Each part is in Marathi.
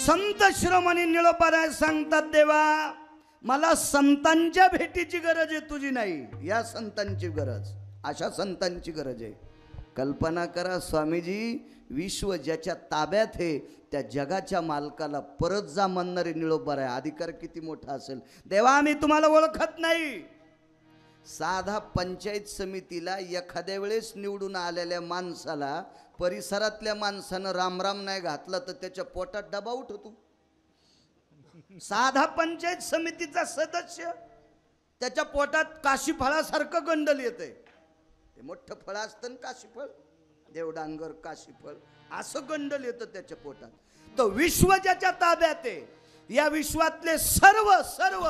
संत शिरोमणी निळोबाराय सांगतात, देवा मला संतांच्या भेटीची गरज आहे, तुझी नाही. या संतांची गरज, अशा संतांची गरज आहे. कल्पना करा स्वामीजी, विश्व ज्याच्या ताब्यात आहे त्या जगाच्या मालकाला परत जा म्हणणारे निळोबाराय, अधिकार किती मोठा असेल. देवा मी तुम्हाला ओळखत नाही. साधा पंचायत समितीला एखाद्या वेळेस निवडून आलेल्या माणसाला परिसरातल्या माणसानं रामराम नाही घातला तर त्याच्या पोटात डबा उठतो. साधा पंचायत समितीचा सदस्य, त्याच्या पोटात काशीफळासारखं गंडल येते. ते मोठं फळ असतं ना काशीफळ, देवडांगर काशीफळ, असं गंडल येतं त्याच्या पोटात. तो विश्व ज्याच्या ताब्यात आहे, या विश्वातले सर्व सर्व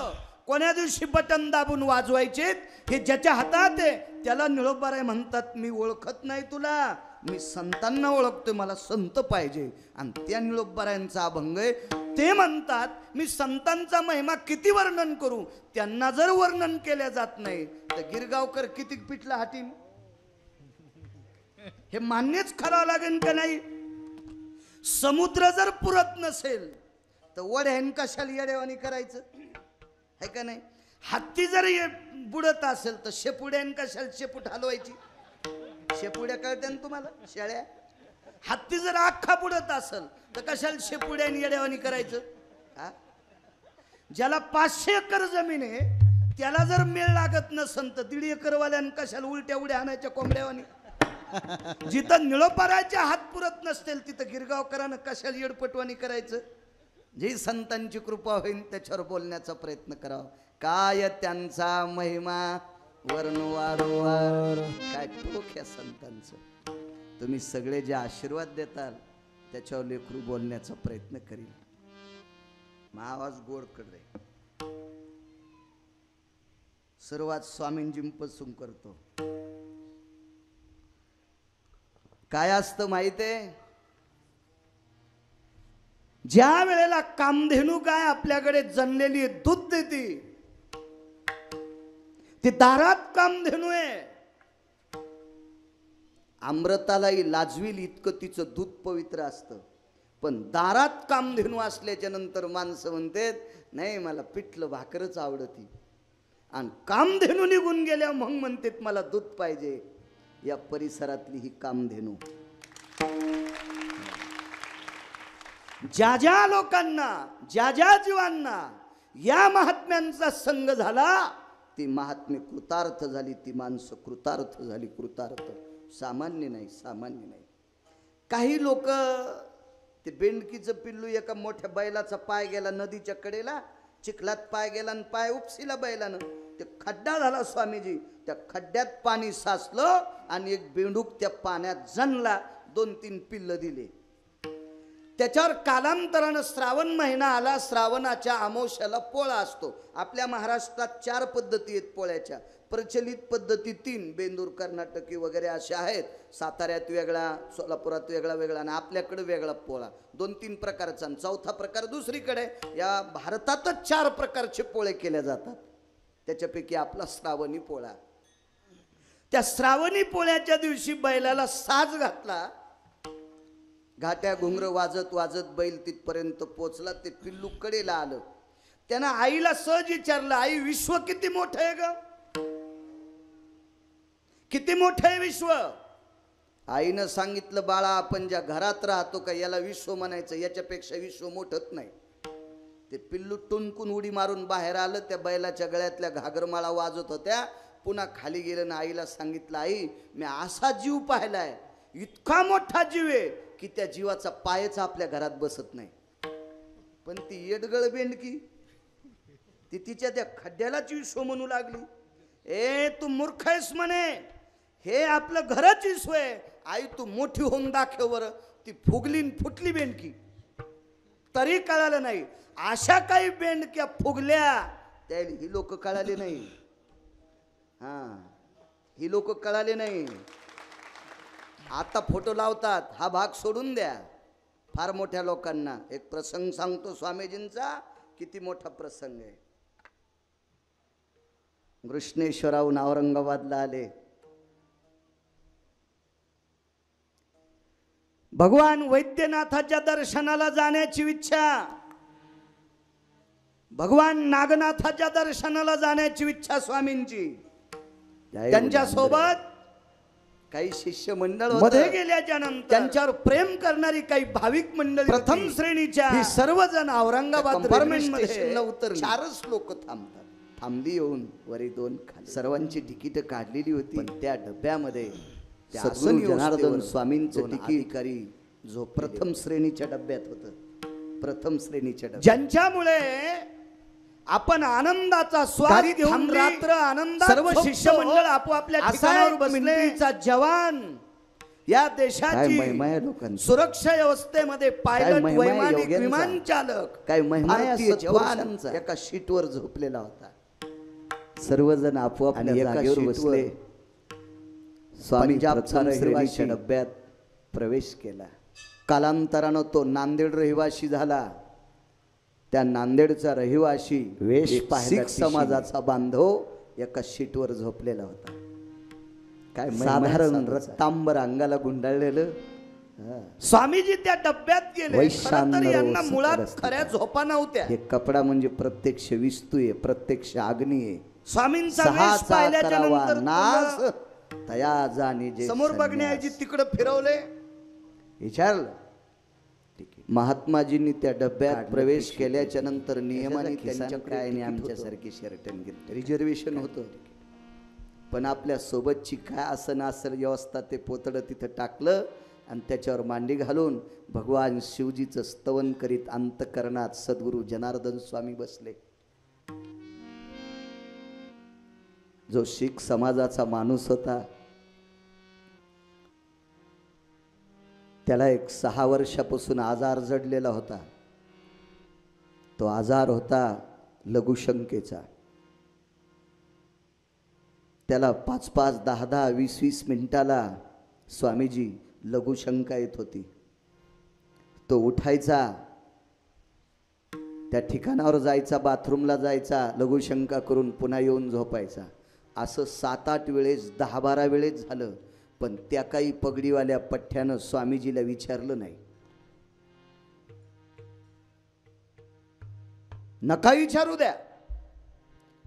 कोण्या दिवशी बटन दाबून वाजवायचे हे ज्याच्या हातात आहे त्याला निळोबाराय म्हणतात, मी ओळखत नाही तुला, मी संतांना ओळखतोय, मला संत पाहिजे. आणि त्या निळोबारायांचा अभंग आहे. ते म्हणतात, मी संतांचा महिमा किती वर्णन करू, त्यांना जर वर्णन केल्या जात नाही तर गिरगावकर किती पिठला हाटीन, हे मान्यच करावं लागेल का नाही. समुद्र जर पुरत नसेल तर वड्यान कशाला येडेवानी करायचं, है का नाही. हत्ती जर बुडत असेल तर शेपुड्यान कशाला शेपूट हलवायची. शेपुड्या कळत्या ना तुम्हाला, शेळ्या. हत्ती जर अख्खा बुडत असेल तर कशाला शेपुड्यान येडेवानी करायचं. ज्याला 500 एकर जमीन आहे त्याला जर मेळ लागत नसेल तर 1.5 एकरवाल्यान कशाला उलट्या उड्या आणायच्या कोंबड्यावानी. जिथं निळोबारायच्या हात पुरत नसतील तिथं गिरगावकरांना कशाला येडपटवानी करायचं. जी संतांची कृपा होईल त्याच्यावर बोलण्याचा प्रयत्न करावा. काय त्यांचा महिमा वर्णवारंवार, काय टोक या संतांचं. तुम्ही सगळे जे आशीर्वाद देताल त्याच्यावर लेकरू बोलण्याचा प्रयत्न करील. मग आवाज गोड कडे सुरुवात स्वामींजींपासून करतो. काय असतं माहिती आहे, ज्या वेळेला कामधेनू गाय आपल्याकडे जणलेली दूध देते, ती दारात कामधेनू आहे, अमृतालाही लाजवील इतकं तिचं दूध पवित्र असतं. पण दारात कामधेनू असल्याच्या नंतर माणसं म्हणतात, नाही मला पिठलं भाकरच आवडती. आणि कामधेनू निघून गेल्या मग म्हणतात मला दूध पाहिजे. या परिसरातली ही कामधेनू. ज्या ज्या लोकांना, ज्या ज्या जीवांना या महात्म्यांचा संग झाला ती महात्मे कृतार्थ झाली, ती माणसं कृतार्थ झाली. कृतार्थ सामान्य नाही, सामान्य नाही. काही लोक ते बेंडकीचं पिल्लू एका मोठ्या बैलाचा पाय गेला नदीच्या कडेला, चिखलात पाय गेला आणि पाय उपसीला बैलानं, ते खड्डा झाला स्वामीजी, त्या खड्ड्यात पाणी साचलं आणि एक बेंडूक त्या पाण्यात जणला, 2-3 पिल्ल दिले. त्याच्यावर कालांतरानं श्रावण महिना आला, श्रावणाच्या अमावस्याला पोळा असतो. आपल्या महाराष्ट्रात 4 पद्धती आहेत पोळ्याच्या. प्रचलित पद्धती 3, बेंदूर कर्नाटकी वगैरे अशा आहेत. साताऱ्यात वेगळा, सोलापुरात वेगळा वेगळा आणि आपल्याकडे वेगळा पोळा. 2-3 प्रकारचा. 4था प्रकार दुसरीकडे. या भारतातच 4 प्रकारचे पोळे केले जातात. त्याच्यापैकी आपला श्रावणी पोळा. त्या श्रावणी पोळ्याच्या दिवशी बैलाला साज घातला, घाट्या घुंगर वाजत वाजत बैल तिथपर्यंत पोचला. ते पिल्लू कडेला आलं. त्यानं आईला सहज विचारलं, आई विश्व किती मोठं आहे ग, किती मोठं आहे विश्व. आईनं सांगितलं, बाळा आपण ज्या घरात राहतो का याला विश्व म्हणायचं, याच्यापेक्षा विश्व मोठंच नाही. ते पिल्लू टुनकून उडी मारून बाहेर आलं. त्या बैलाच्या गळ्यातल्या घागरमाळा वाजत होत्या. पुन्हा खाली गेलं ना आईला सांगितलं, आई मी असा जीव पाहिलाय, इतका मोठा जीव आहे की त्या जीवाचा पायच आपल्या घरात बसत नाही. पण ती येडगळ बेंडकी ती तिच्या त्या खड्ड्यालाच विश्व म्हणू लागली. ए तू मूर्ख आहेस म्हणे, हे आपलं घरच विश्व आहे. आई तू मोठी होऊन दाखव बरं. ती फुगली फुटली बेंडकी, तरी कळालं नाही. अशा काही बेंडक्या फुगल्या त्या ही लोक कळाले नाही. ही लोक कळाले नाही. आता फोटो लावतात, हा भाग सोडून द्या. फार मोठ्या लोकांना एक प्रसंग सांगतो स्वामीजींचा, किती मोठा प्रसंग आहे. भगवान वैद्यनाथाच्या दर्शनाला जाण्याची इच्छा, भगवान नागनाथाच्या दर्शनाला जाण्याची इच्छा स्वामींची. त्यांच्या सोबत काही शिष्य मंडळ मध्ये गेल्याच्या नंतर त्यांच्यावर प्रेम करणारी काही भाविक मंडळी प्रथम श्रेणीच्या ही सर्वजण औरंगाबाद मध्ये उतरली. 4च लोक थांबतात. थांबली येऊन वरी 2 खाली. सर्वांची तिकीट काढलेली होती, पण त्या डब्यामध्ये सद्गुरू जनार्दन स्वामींचं तिकीट जो प्रथम श्रेणीच्या डब्यात होतं. प्रथम श्रेणीच्या डब्यात, ज्यांच्यामुळे आपण आनंदाचा स्वाद घेऊन रात्र आनंदात सर्व शिष्य मंडळ आपोआपल्या ठिकाणावर बसले. जवान या देशाची सुरक्षा व्यवस्थेमध्ये पायलट, वैमानिक, विमान चालक, काही भारतीय जवानांचा एका शीटवर झोपलेला होता. सर्वजण आपोआपल्या जागेवर बसले. स्वामींच्या श्रेणीच्या डब्यात प्रवेश केला. कालांतरानं तो नांदेड रहिवासी झाला. त्या नांदेडचा रहिवासी शीख समाजाचा बांधव एका शीटवर झोपलेला होता. काय साधारण रक्तांबर अंगाला गुंडाळलेलं. स्वामीजी त्या डब्यात गेले. यांना मुळात खऱ्या झोपा नव्हत्या. हे कपडा म्हणजे प्रत्यक्ष विस्तू आहे, प्रत्यक्ष अग्नी आहे. स्वामींचा वेश पाहिल्याच्या नंतर नास तया जाणे जे समोर बघण्याऐवजी तिकडे फिरवले. विचारलं. महात्माजींनी त्या डब्यात प्रवेश केल्याच्या नंतर नियमाने त्यांच्या काय नाही आमच्यासारखी शर्ट रिझर्वेशन होतं, पण आपल्या सोबतची काय असं असेल व्यवस्था ते पोतडं तिथं टाकलं आणि त्याच्यावर मांडी घालून भगवान शिवजीचं स्तवन करीत अंतकरणात सद्गुरू जनार्दन स्वामी बसले. जो शीख समाजाचा माणूस होता त्याला एक 6 वर्षापासून आजार जडलेला होता. तो आजार होता लघुशंकेचा. त्याला 5-5, 10-10, 20-20 मिनिटाला स्वामीजी लघुशंका येत होती. तो उठायचा, त्या ठिकाणावर जायचा, बाथरूमला जायचा, लघुशंका करून पुन्हा येऊन झोपायचा. असं 7-8 वेळेस, 10-12 वेळेस झालं. पण त्या काही पगडीवाल्या पठ्ठ्यानं स्वामीजीला विचारलं नाही. नका विचारू द्या.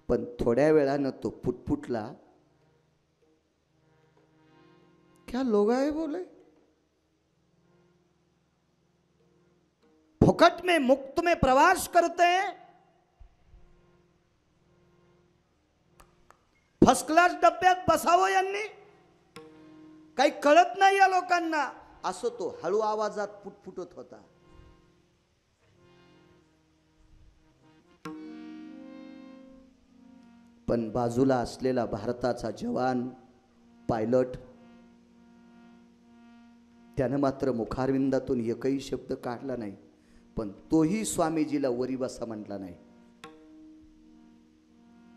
पण थोड्या वेळानं तो पुटपुटला, क्या लोग आहे बोले, फुकट में मुफ्त में प्रवास करते हैं, फर्स्ट क्लास डब्यात बसावं यांनी, काही कळत नाही या लोकांना. असं तो हळू आवाजात पुटपुटत होता. पण बाजूला असलेला भारताचा जवान पायलट त्यानं मात्र मुखारविंदातून एकही शब्द काढला नाही. पण तोही स्वामीजीला वरी बसा म्हटला नाही.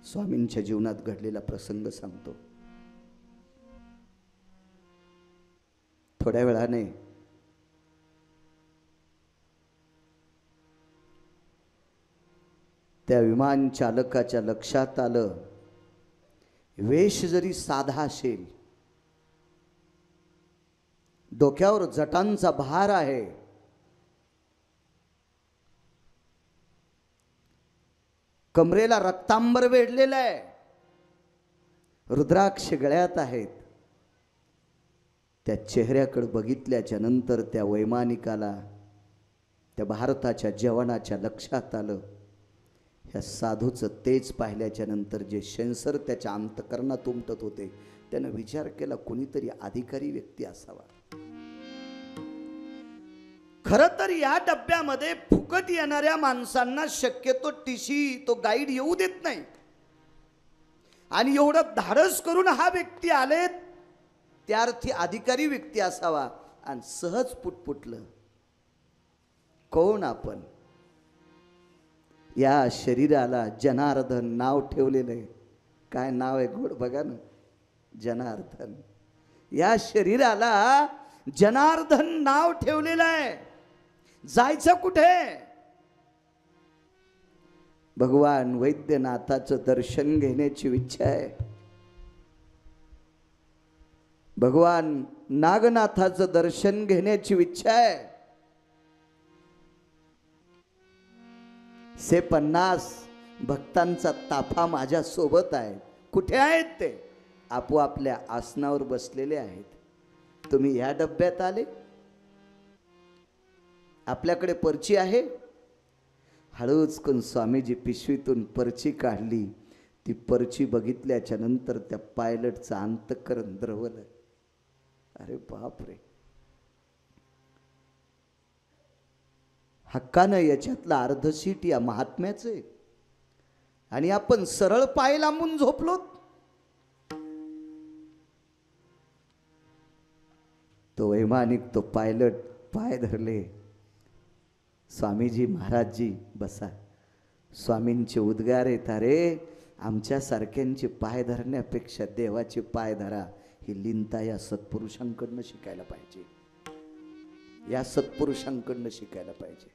स्वामींच्या जीवनात घडलेला प्रसंग सांगतो. थोड्या वेळाने त्या विमान चालकाच्या लक्षात आलं, वेश जरी साधा असेल, डोक्यावर जटांचा भार आहे, कमरेला रक्तांबर वेढलेला आहे, रुद्राक्ष गळ्यात आहेत. त्या चेहऱ्याकडे बघितल्याच्या नंतर त्या वैमानिकाला, त्या भारताच्या जवानाच्या लक्षात आलं, ह्या साधूचं तेज पाहिल्याच्या नंतर जे सेन्सर त्याच्या अंतकरणात उमटत होते, त्यानं विचार केला कोणीतरी अधिकारी व्यक्ती असावा. खरं तर या डब्यामध्ये फुकट येणाऱ्या माणसांना शक्यतो टीसी तो गाईड येऊ देत नाही. आणि एवढं धाडस करून हा व्यक्ती आले, त्या अर्थी अधिकारी व्यक्ती असावा. आणि सहज पुटपुटलं, कोण आपण? या शरीराला जनार्दन नाव ठेवलेलं आहे. काय नाव आहे गोड बघा ना, जनार्दन. या शरीराला जनार्दन नाव ठेवलेलं आहे. जायचं कुठे? भगवान वैद्यनाथाचं दर्शन घेण्याची इच्छा आहे. भगवान नागनाथाचं दर्शन घेण्याची इच्छा आहे. से 50 भक्तांचा ताफा माझ्या सोबत आहे. कुठे आहेत ते? आपोआपल्या आसनावर बसलेले आहेत. तुम्ही या डब्यात आले? आपल्याकडे पर्ची आहे? हळूच करून स्वामीजी पिशवीतून पर्ची काढली. ती पर्ची बघितल्याच्या नंतर त्या पायलटचं अंतःकरण द्रवलं. अरे बाप रे, हक्कानं याच्यातलं अर्ध सीट या महात्म्याचं आहे आणि आपण सरळ पाय लांबून झोपलो. तो वैमानिक, तो पायलट पाय धरले. स्वामीजी महाराजजी बसा. स्वामींचे उद्गार आहेत, अरे आमच्यासारख्यांचे पाय धरण्यापेक्षा देवाचे पाय धरा. ही लीनता या सत्पुरुषांकडनं शिकायला पाहिजे. या सत्पुरुषांकडनं शिकायला पाहिजे.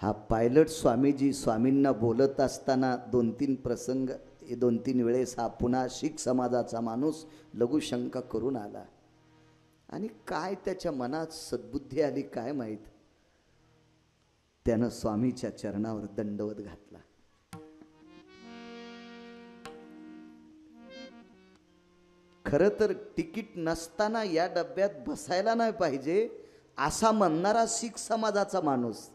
हा पायलट स्वामीजी स्वामींना बोलत असताना 2-3 प्रसंग, 2-3 वेळेस हा पुन्हा शीख समाजाचा माणूस लघुशंका करून आला. आणि काय त्याच्या मनात सद्बुद्धी आली काय माहीत, त्यानं स्वामीच्या चरणावर दंडवत घातला. खरं तर तिकीट नसताना या डब्यात बसायला नाही पाहिजे असा म्हणणारा शीख समाजाचा माणूस,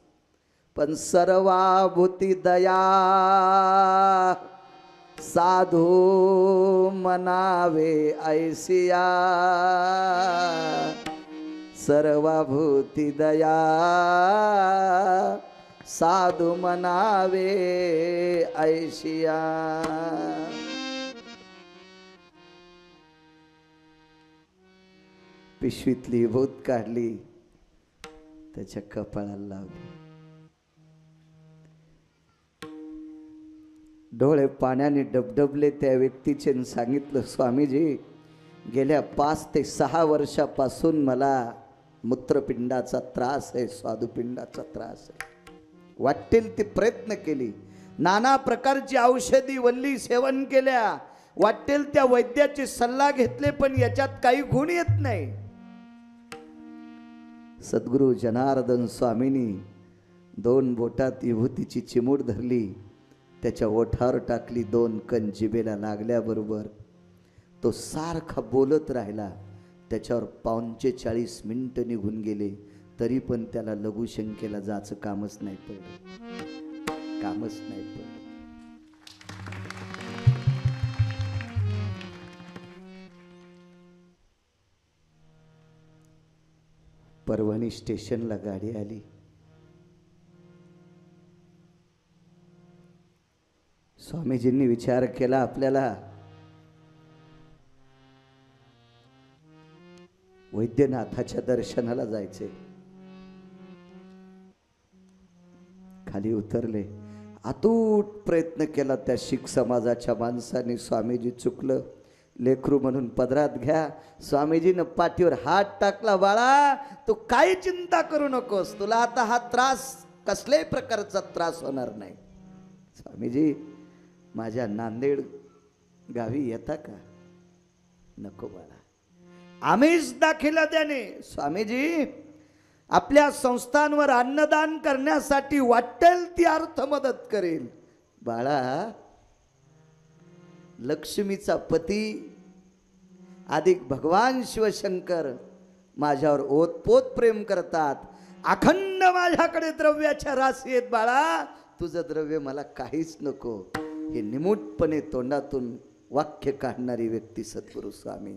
पण सर्वाभूती दया साधू मनावे ऐसिया, सर्वभूती दया साधू मनावे ऐसिया. पिशवीतली भूत काढली, त्याच्या कपाळाला लावली. डोळे पाण्याने डबडबले त्या व्यक्तीचे. सांगितलं, स्वामीजी गेल्या 5 ते 6 वर्षापासून मला मूत्रपिंडाचा त्रास आहे, स्वादुपिंडाचा त्रास आहे. वाटेल ते प्रयत्न केली, नाना प्रकारची औषधी वल्ली सेवन केल्या, वाटेल त्या वैद्याचे सल्ला घेतले, पण याच्यात काही गुण येत नाही. सद्गुरु जनार्दन स्वामींनी 2 बोटात विभूतीची चिमूट धरली, त्याच्या ओठावर टाकली. 2 कण जिभेला लागल्याबरोबर तो सारखा बोलत राहिला. त्याच्यावर 45 मिनिटं निघून गेले, तरी पण त्याला लघुशंकेला जायचं कामच नाही पडलं. कामच नाही पडलं. परभणी स्टेशनला गाडी आली. स्वामीजींनी विचार केला, आपल्याला वैद्यनाथाच्या दर्शनाला जायचे. खाली उतरले. अतूट प्रयत्न केला त्या शीख समाजाच्या माणसाने. स्वामीजी चुकलं, लेकरू म्हणून पदरात घ्या. स्वामीजीनं पाठीवर हात टाकला. बाळा तू काही चिंता करू नकोस, तुला आता हा त्रास कसल्याही प्रकारचा त्रास होणार नाही. स्वामीजी माझ्या नांदेड गावी येता का? नको बाळा, आमिष दाखिला त्याने. स्वामीजी आपल्या संस्थांवर अन्नदान करण्यासाठी वाटेल ती अर्थ मदत करेल. बाळा लक्ष्मीचा पती अधिक भगवान शिवशंकर माझ्यावर ओतपोत प्रेम करतात. अखंड माझ्याकडे द्रव्याच्या राशी आहेत. बाळा तुझं द्रव्य मला काहीच नको. हे निमूटपणे तोंडातून वाक्य काढणारी व्यक्ती सद्गुरु स्वामी.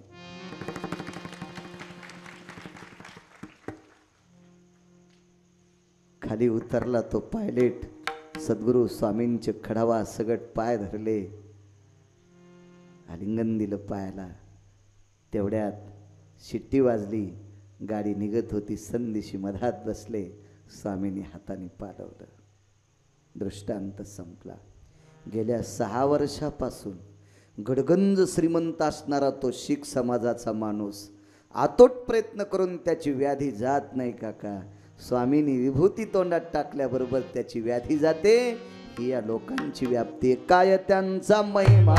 खाली उतरला तो पायलट. सद्गुरु स्वामींचे खडावा सगट पाय धरले, आलिंगन दिलं पायाला. तेवढ्यात शिट्टी वाजली, गाडी निघत होती. संदेशी मधात बसले. स्वामींनी हाताने पालवलं. दृष्टांत संपला. गेल्या 6 वर्षापासून गडगंज श्रीमंत असणारा तो शीख समाजाचा माणूस आतोट प्रयत्न करून त्याची व्याधी जात नाही. काका स्वामींनी विभूती तोंडात टाकल्याबरोबर त्याची व्याधी जाते. ही या लोकांची व्याप्ती. काय त्यांचा महिमा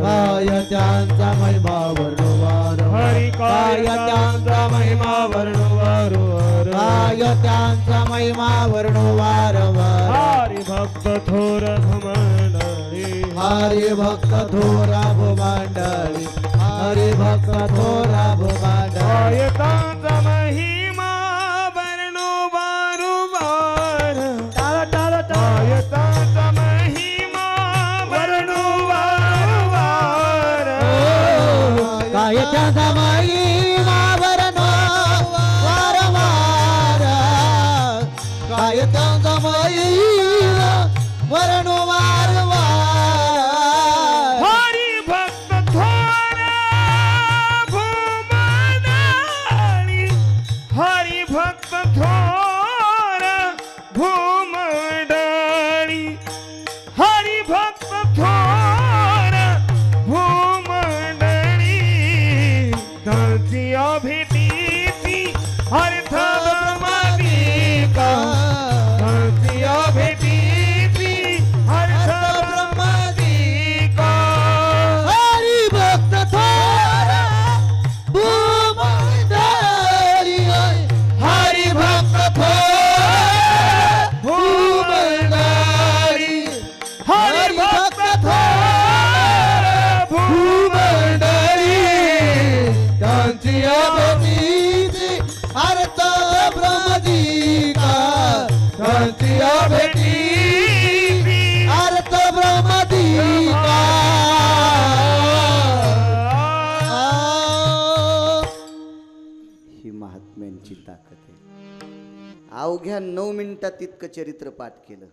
काय त्यांचा महिमा वर्णवार हरी काय त्यांचा महिमा वर्णवार काय त्यांचा महिमा वर्णवार हरी भक्त थोर मंडळी हरी भक्त थोरा भूमंडळी हरी भक्त थोरा भूमंडळी काय त्यांचा महिमा वर्णवार टाळा टाळा टाळा काय त्यांचा महिमा वर्णवार काय त्यांचा महिमा वर्णवार काय त्यांचा महिमा वर्णवार हरी भक्त थोरा भूमंडळी हरी भक्त थोरा भूमंडळी हरी भक्त थोरा भूमंडळी त्यांची अभितीची अर्थ ब्रह्मदीका त्यांची अभितीची अर्थ ब्रह्मदीका हरी भक्त थोरा भूमंडळी हरी भक्त थोरा भूमंडळी हरी भक्त थोरा भूमंडळी त्यांची अभेटीची अर्थ ब्रह्मदीका त्यांची अभेटीची अर्थ ब्रह्मदीका ही महात्म्यांची ताकद आहे. अवघ्या 9 मिनिटात इतकं चरित्र पाठ केलं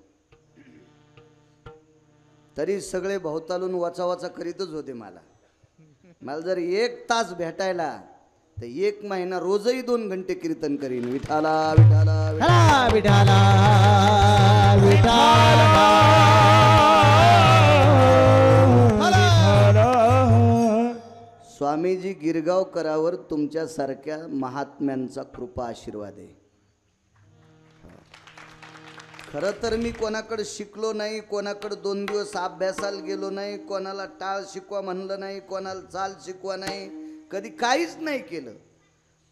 तरी सगळे भोवतालून वाचा वाचा करीतच होते. मला जर 1 तास भेटायला तर 1 महिना रोजही 2 घंटे कीर्तन करीन. विठाला विठाला विठाला विठाला विठाला स्वामीजी गिरगावकरावर तुमच्यासारख्या महात्म्यांचा कृपा आशीर्वाद आहे. खरं तर मी कोणाकडे शिकलो नाही, कोणाकडे 2 दिवस अभ्यासाला गेलो नाही, कोणाला टाळ शिकवा म्हणलं नाही, कोणाला चाल शिकवा नाही, कधी काहीच नाही केलं.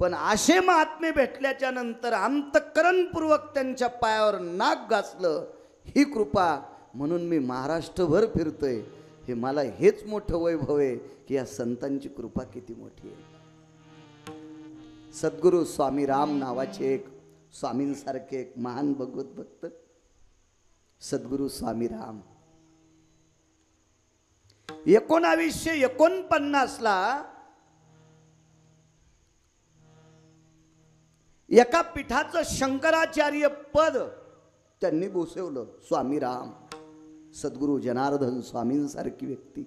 पण असे महात्मे भेटल्याच्या नंतर अंतःकरणपूर्वक त्यांच्या पायावर नाक घासलं. ही कृपा म्हणून मी महाराष्ट्रभर फिरतोय. हे मला हेच मोठं वैभव आहे की या संतांची कृपा किती मोठी आहे. सद्गुरू स्वामी राम नावाचे एक स्वामींसारखे एक महान भगवत भक्त सद्गुरू स्वामी राम 1949 ला एका पीठाचं शंकराचार्य पद त्यांनी भूषवलं. स्वामी राम सद्गुरू जनार्दन स्वामींसारखी व्यक्ती.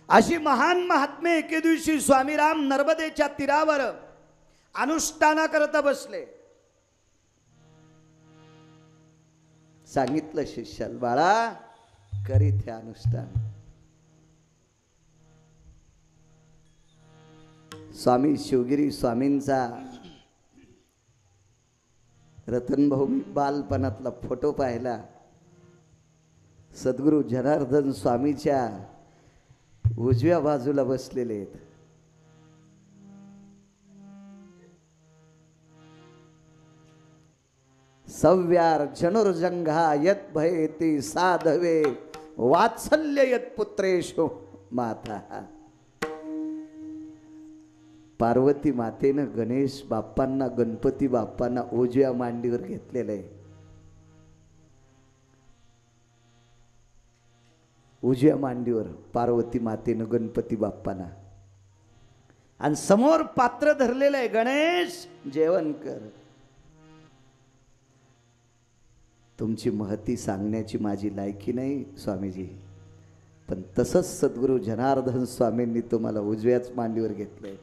अशी महान महात्मे एके दिवशी स्वामीराम नर्मदेच्या तीरावर अनुष्ठानाकरता बसले. सांगितलं शिष्याला, बाळा करीत हे अनुष्ठान. स्वामी शिवगिरी स्वामींचा रतनभाऊ मी बालपणातला फोटो पाहिला. सद्गुरू जनार्दन स्वामीच्या उजव्या बाजूला बसलेले आहेत. सव्यार जनुर्जंघा यत भयेति साधवे वात्सल्य यत पुत्रेशो माता. पार्वती मातेनं गणेश बाप्पांना गणपती बाप्पांना उजव्या मांडीवर घेतलेलं आहे. उजव्या मांडीवर पार्वती मातेनं गणपती बाप्पांना आणि समोर पात्र धरलेलं आहे. गणेश जेवण कर. तुमची महती सांगण्याची माझी लायकी नाही स्वामीजी, पण तसंच सद्गुरू जनार्दन स्वामींनी तुम्हाला उजव्याच मांडीवर घेतलंय.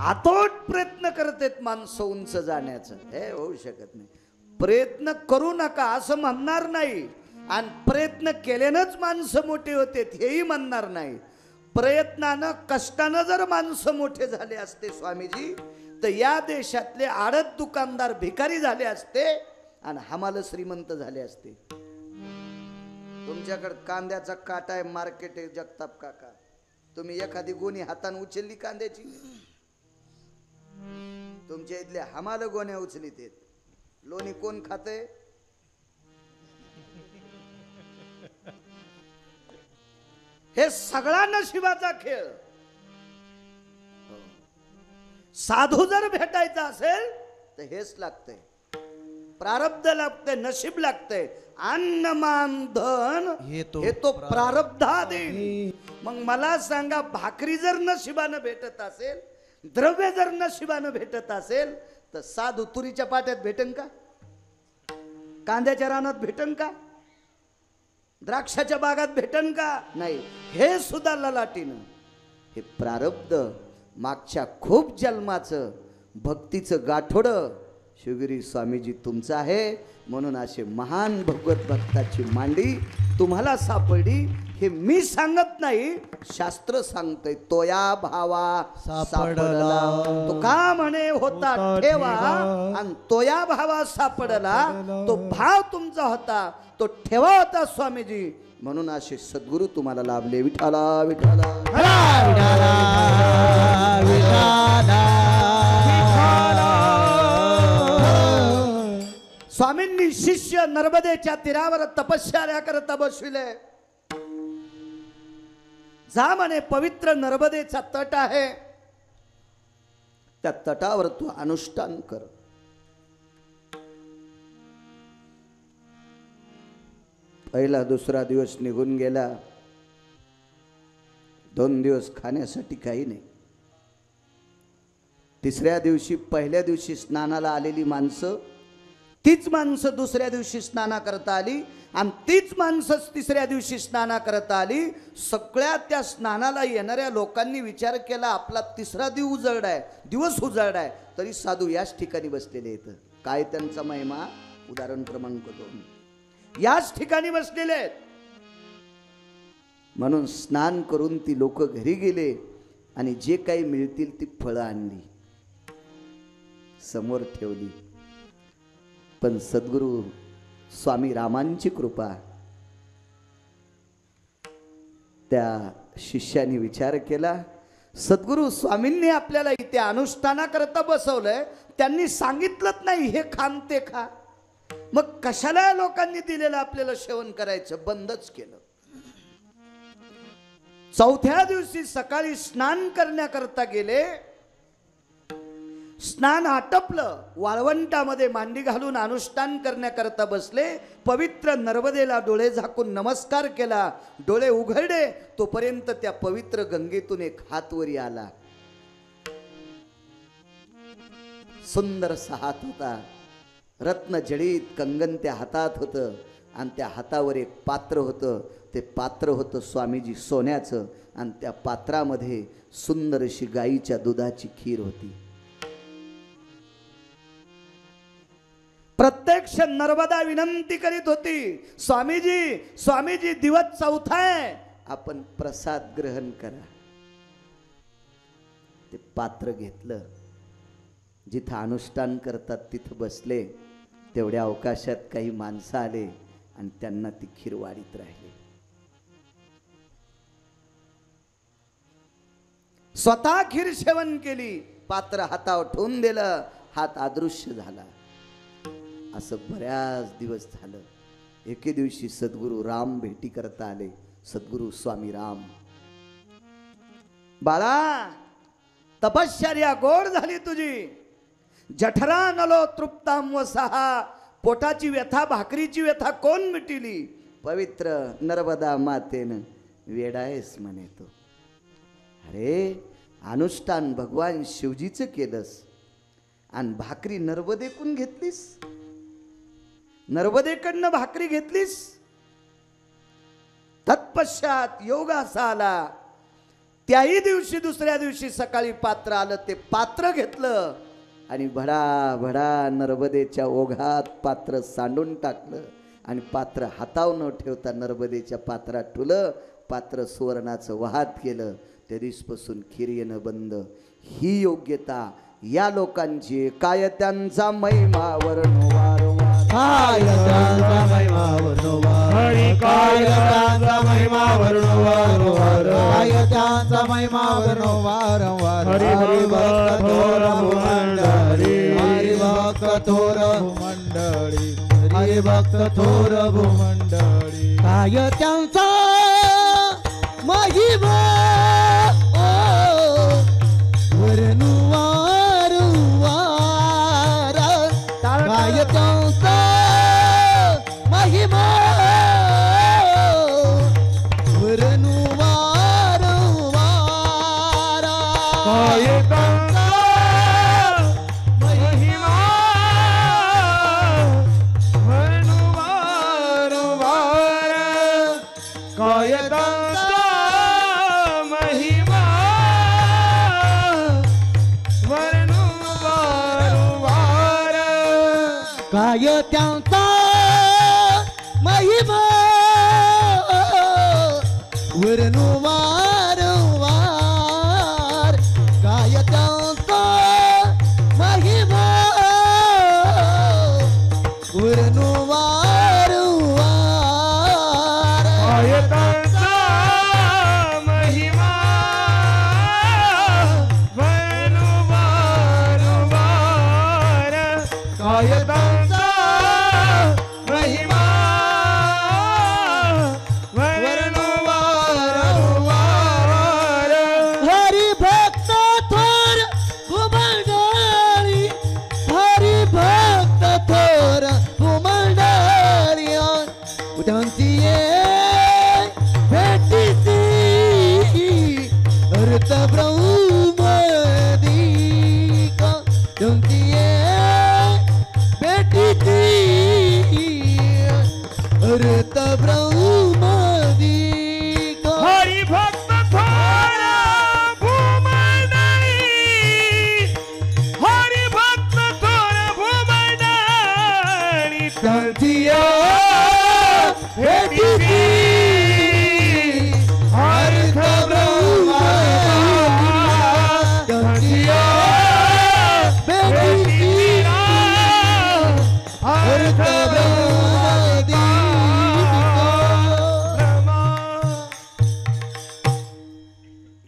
आतोट प्रयत्न करतेत माणसं उंच जाण्याचं. हे होऊ शकत नाही. प्रयत्न करू नका असं म्हणणार नाही, आणि प्रयत्न केल्यानंच माणसं मोठे होते हेही म्हणणार नाही. प्रयत्नानं कष्टानं जर माणसं मोठे झाले असते स्वामीजी, तर या देशातले आडत दुकानदार भिकारी झाले असते आणि हमाल श्रीमंत झाले असते. तुमच्याकडे कांद्याचा काटा आहे, मार्केट आहे जगताप काका. तुम्ही एखादी गोणी हाताने उचलली कांद्याची, तुमच्या इथले हमाल गोण्या उचलीत आहेत. लोणी कोण खाते? हे सगळा नशिबाचा खेळ. साधू जर भेटायचा असेल तर हेच लागतंय, प्रारब्ध लागतंय, नशीब लागतंय. अन्न मान धन हे तो प्रारब्धाधीन. मग मला सांगा, भाकरी जर नशिबानं भेटत असेल, द्रव्य जर नशिबानं भेटत असेल, तर साधू तुरीच्या पाट्यात भेटेन का? कांद्याच्या रानात भेटन का? द्राक्षाच्या बागात भेटन का? नाही. हे सुद्धा ललाटीनं. हे प्रारब्ध मागच्या खूप जन्माचं भक्तीचं गाठोडं शिवगिरी स्वामीजी तुमचं आहे. म्हणून असे महान भगवत भक्ताची मांडी तुम्हाला सापडली. हे मी सांगत नाही, शास्त्र सांगतंय. तोया भावा सापडला. तो का म्हणे होता ठेवा, आणि तोया भावा सापडला. तो भाव तुमचा होता, तो ठेवा होता स्वामीजी. म्हणून असे सद्गुरू तुम्हाला लाभले. विठाला विठाला विठाला विठाला. स्वामींनी शिष्य नर्मदेच्या तीरावर तपश्चर्या करता बसविले. जा म्हणे, पवित्र नर्मदेचा तट आहे, त्या तटावर तू अनुष्ठान कर. पहिला दुसरा दिवस निघून गेला. 2 दिवस खाण्यासाठी काही नाही. तिसऱ्या दिवशी, पहिल्या दिवशी स्नानाला आलेली माणसं, तीच माणसं दुसऱ्या दिवशी स्नाना करता आली, आणि तीच माणसं तिसऱ्या दिवशी स्नाना करता आली. सगळ्या त्या स्नानाला येणाऱ्या लोकांनी विचार केला, आपला तिसरा दिवस उजळलाय, तरी साधू याच ठिकाणी बसलेले आहेत. काय त्यांचा महिमा? उदाहरण क्रमांक 2, याच ठिकाणी बसलेले आहेत. म्हणून स्नान करून ती लोक घरी गेले आणि जे काही मिळतील ती फळं आणली, समोर ठेवली. पण सद्गुरू स्वामी रामांची कृपा, त्या शिष्याने विचार केला, सद्गुरू स्वामींनी आपल्याला इथे अनुष्ठानाकरता बसवलंय, त्यांनी सांगितलंच नाही हे खान ते खा, मग कशाला या लोकांनी दिलेलं आपल्याला सेवन करायचं? बंदच केलं. चौथ्या दिवशी सकाळी स्नान करण्याकरता गेले. स्नान आटपलं, वाळवंटामध्ये मांडी घालून अनुष्ठान करण्याकरता बसले. पवित्र नर्मदेला डोळे झाकून नमस्कार केला. डोळे उघडले तोपर्यंत त्या पवित्र गंगेतून एक हात वरी आला. सुंदरसा हात होता, रत्न जडित कंगन त्या हातात होतं, आणि त्या हातावर एक पात्र होतं. ते पात्र होतं स्वामीजी सोन्याचं, आणि त्या पात्रामध्ये सुंदर अशी गाईच्या दुधाची खीर होती. प्रत्यक्ष नर्मदा विनंती करीत होती, स्वामीजी स्वामीजी, दिवस चौथा आहे, आपण प्रसाद ग्रहण करा. ते पात्र घेतलं, जिथं अनुष्ठान करतात तिथं बसले. तेवढ्या अवकाशात काही माणसं आले आणि त्यांना ती खीर वाढीत राहिली. स्वतः खीर सेवन केली, पात्र हातावर ठेवून दिलं, हात अदृश्य झाला. असं बऱ्याच दिवस झालं. एके दिवशी सद्गुरू राम भेटी करता आले. सद्गुरू स्वामी राम, बाळा तपश्चर्या गोड झाली तुझी, जठरा नलो तृप्ताम व सहा, पोटाची व्यथा भाकरीची व्यथा कोण मिटिली? पवित्र नर्मदा मातेनं वेडायस म्हणे तो. अरे अनुष्ठान भगवान शिवजीचं केलंस आणि भाकरी नर्मदेकडून घेतलीस, नर्मदेकडनं भाकरी घेतलीस. तत्पश्चात योग असा आला, त्याही दिवशी दुसऱ्या दिवशी सकाळी पात्र आलं. ते पात्र घेतलं आणि भडा भडा नर्मदेच्या ओघात पात्र सांडून टाकलं, आणि पात्र हातावर न ठेवता नर्मदेच्या पात्रात ठुलं. पात्र सुवर्णाचं वाहत केलं. त्या दिवसपासून खीर येणं बंद. ही योग्यता या लोकांची, काय त्यांचा महिमा वर्ण वारंवार. काय त्यांचा महिमा वर्णवार हरी काय त्यांचा महिमा वर्णवार काय त्यांचा महिमा वर्णवार हरी भक्त थोर भूमंडळी हरी भक्त थोर भूमंडळी हरी भक्त थोर भूमंडळी काय त्यांचा महिमा वर्णवार काय त्यांचा महिमा वर्णवार काय त्यांचा महिमा वर्णवार काय त्यांचा महिमा वर्णवार काय त्यांचा महिमा वर्णवार काय त्यांचा महिमा वर्णवार काय त्यांचा महिमा वर्णवार काय त्यांचा महिमा वर्णवार हरी भक्त थोर भूमंडळी हरी भक्त थोर भूमंडळी उठांची भेटीची अर्थब्रह्मदिका उठांची भेटीची अर्थब्रह्मदिका हरी भक्त थोर भूमंडळी हरी भक्त थोर भूमंडळी त्यांची भेटीची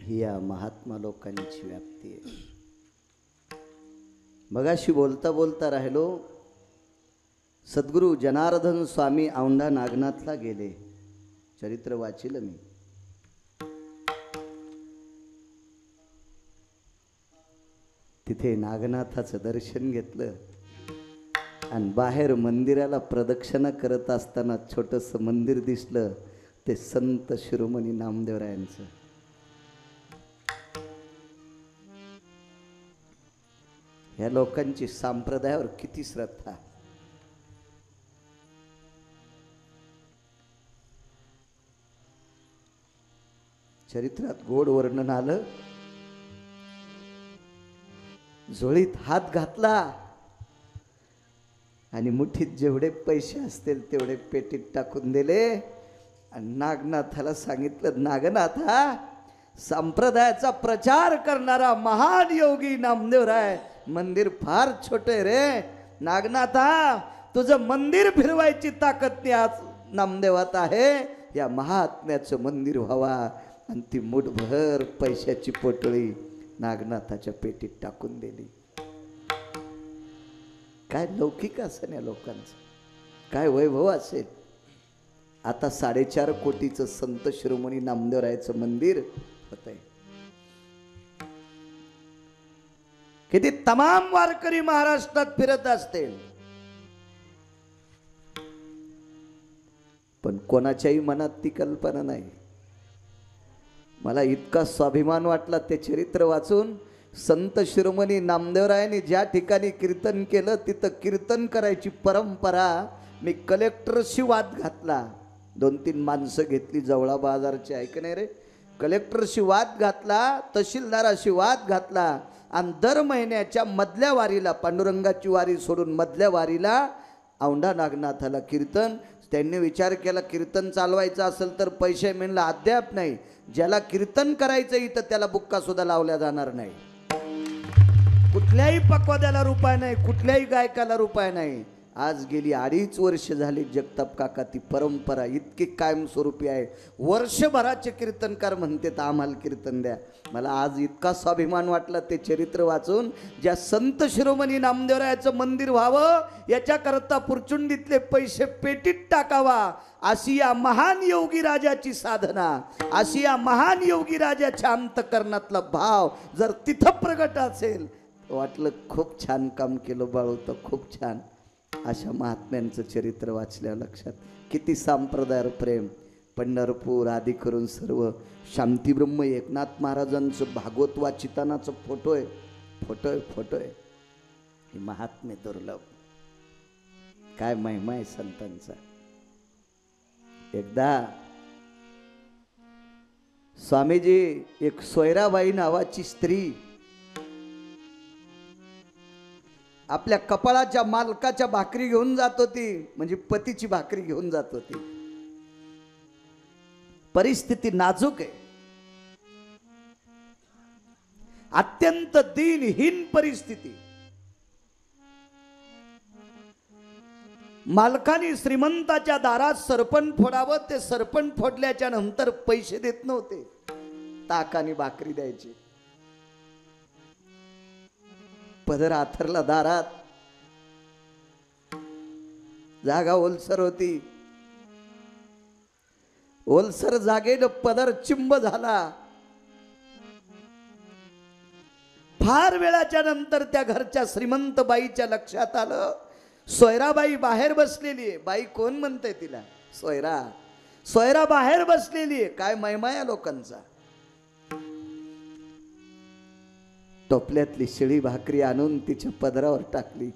ही या महात्मा लोकांची व्याप्ती आहे. मगाशी बोलता बोलता राहिलो, सद्गुरू जनार्दन स्वामी औंढा नागनाथला गेले. चरित्र वाचिलं मी. तिथे नागनाथाचं दर्शन घेतलं आणि बाहेर मंदिराला प्रदक्षिणा करत असताना छोटंसं मंदिर दिसलं. ते संत शिरोमणी नामदेवरायांचं. ह्या लोकांची संप्रदायावर किती श्रद्धा. चरित्रात गोड वर्णन आलं. झोळीत हात घातला आणि मुठीत जेवढे पैसे असतील तेवढे पेटीत टाकून दिले आणि नागनाथाला सांगितलं, नागनाथा, संप्रदायाचा प्रचार करणारा महान योगी नामदेवराय, मंदिर फार छोटे रे. नागनाथा, तुझं मंदिर फिरवायची ताकद आज नामदेवात आहे. या महात्म्याचं मंदिर व्हावा. आणि ती मुठभर पैशाची पोटळी नागनाथाच्या पेटीत टाकून दिली. काय लौकिक असेल या लोकांचं, काय वैभव असेल. आता 4.5 कोटीचं संत शिरोमणी नामदेवरायाचं मंदिर होत आहे. किती तमाम वारकरी महाराष्ट्रात फिरत असतील, पण कोणाच्याही मनात ती कल्पना नाही. मला इतका स्वाभिमान वाटला ते चरित्र वाचून. संत शिरोमणी नामदेवरायांनी ज्या ठिकाणी कीर्तन केलं तिथं कीर्तन करायची परंपरा. मी कलेक्टरशी वाद घातला. 2-3 माणसं घेतली जवळा बाजारची, ऐक नाही रे. कलेक्टरशी वाद घातला, तहसीलदाराशी वाद घातला आणि दर महिन्याच्या मधल्या वारीला, पांडुरंगाची वारी सोडून मधल्या वारीला औंढा नागनाथाला कीर्तन. त्यांनी विचार केला कीर्तन चालवायचं असेल तर पैसे मिळणं अद्याप नाही. ज्याला कीर्तन करायचं इथं त्याला बुक्का सुद्धा लावल्या जाणार नाही. कुठल्याही पक्वाद्याला रुपये नाही, कुठल्याही गायकाला रुपये नाही. आज गेली 2.5 वर्ष झाली जगताप काका ती परंपरा इतकी कायमस्वरूपी आहे. वर्षभराचे कीर्तनकार म्हणते तर आम्हाला कीर्तन द्या. मला आज इतका स्वाभिमान वाटला ते चरित्र वाचून. ज्या संत शिरोमणी नामदेवरायाचं मंदिर व्हावं याच्याकरता पुरचुंडीतले पैसे पेटीत टाकावा अशी या महान योगी राजाची साधना, अशी या महान योगी राजाच्या अंतकरणातला भाव जर तिथं प्रगट असेल वाटलं खूप छान काम केलं बाळू, तर खूप छान. अशा महात्म्यांचं चरित्र वाचल्या लक्षात किती संप्रदायावर प्रेम. पंढरपूर आदी करून सर्व शांतीब्रह्म एकनाथ महाराजांचं भागवत वाचितानाचं फोटो आहे. ही महात्म्य दुर्लभ. काय महिमा आहे संतांचा. एकदा स्वामीजी एक सोयराबाई नावाची स्त्री आपल्या कपाळाच्या मालकाच्या भाकरी घेऊन जात होती, म्हणजे पतीची भाकरी घेऊन जात होती. परिस्थिती नाजूक आहे, अत्यंत दीनहीन परिस्थिती. मालकाने श्रीमंताच्या दारात सरपण फोडावं, ते सरपण फोडल्याच्या नंतर पैसे देत नव्हते, ताकाने भाकरी द्यायची. पदर आथरला दारात, जागा ओलसर होती. ओलसर जागेनं पदर चिंब झाला. फार वेळाच्या नंतर त्या घरच्या श्रीमंत बाईच्या लक्षात आलं सोयराबाई बाहेर बसलेली आहे. बाई कोण म्हणते तिला? सोयरा बाहेर बसलेली आहे. काय महिमा या लोकांचा. टोपल्यातली शिळी भाकरी आणून तिच्या पदरावर टाकली.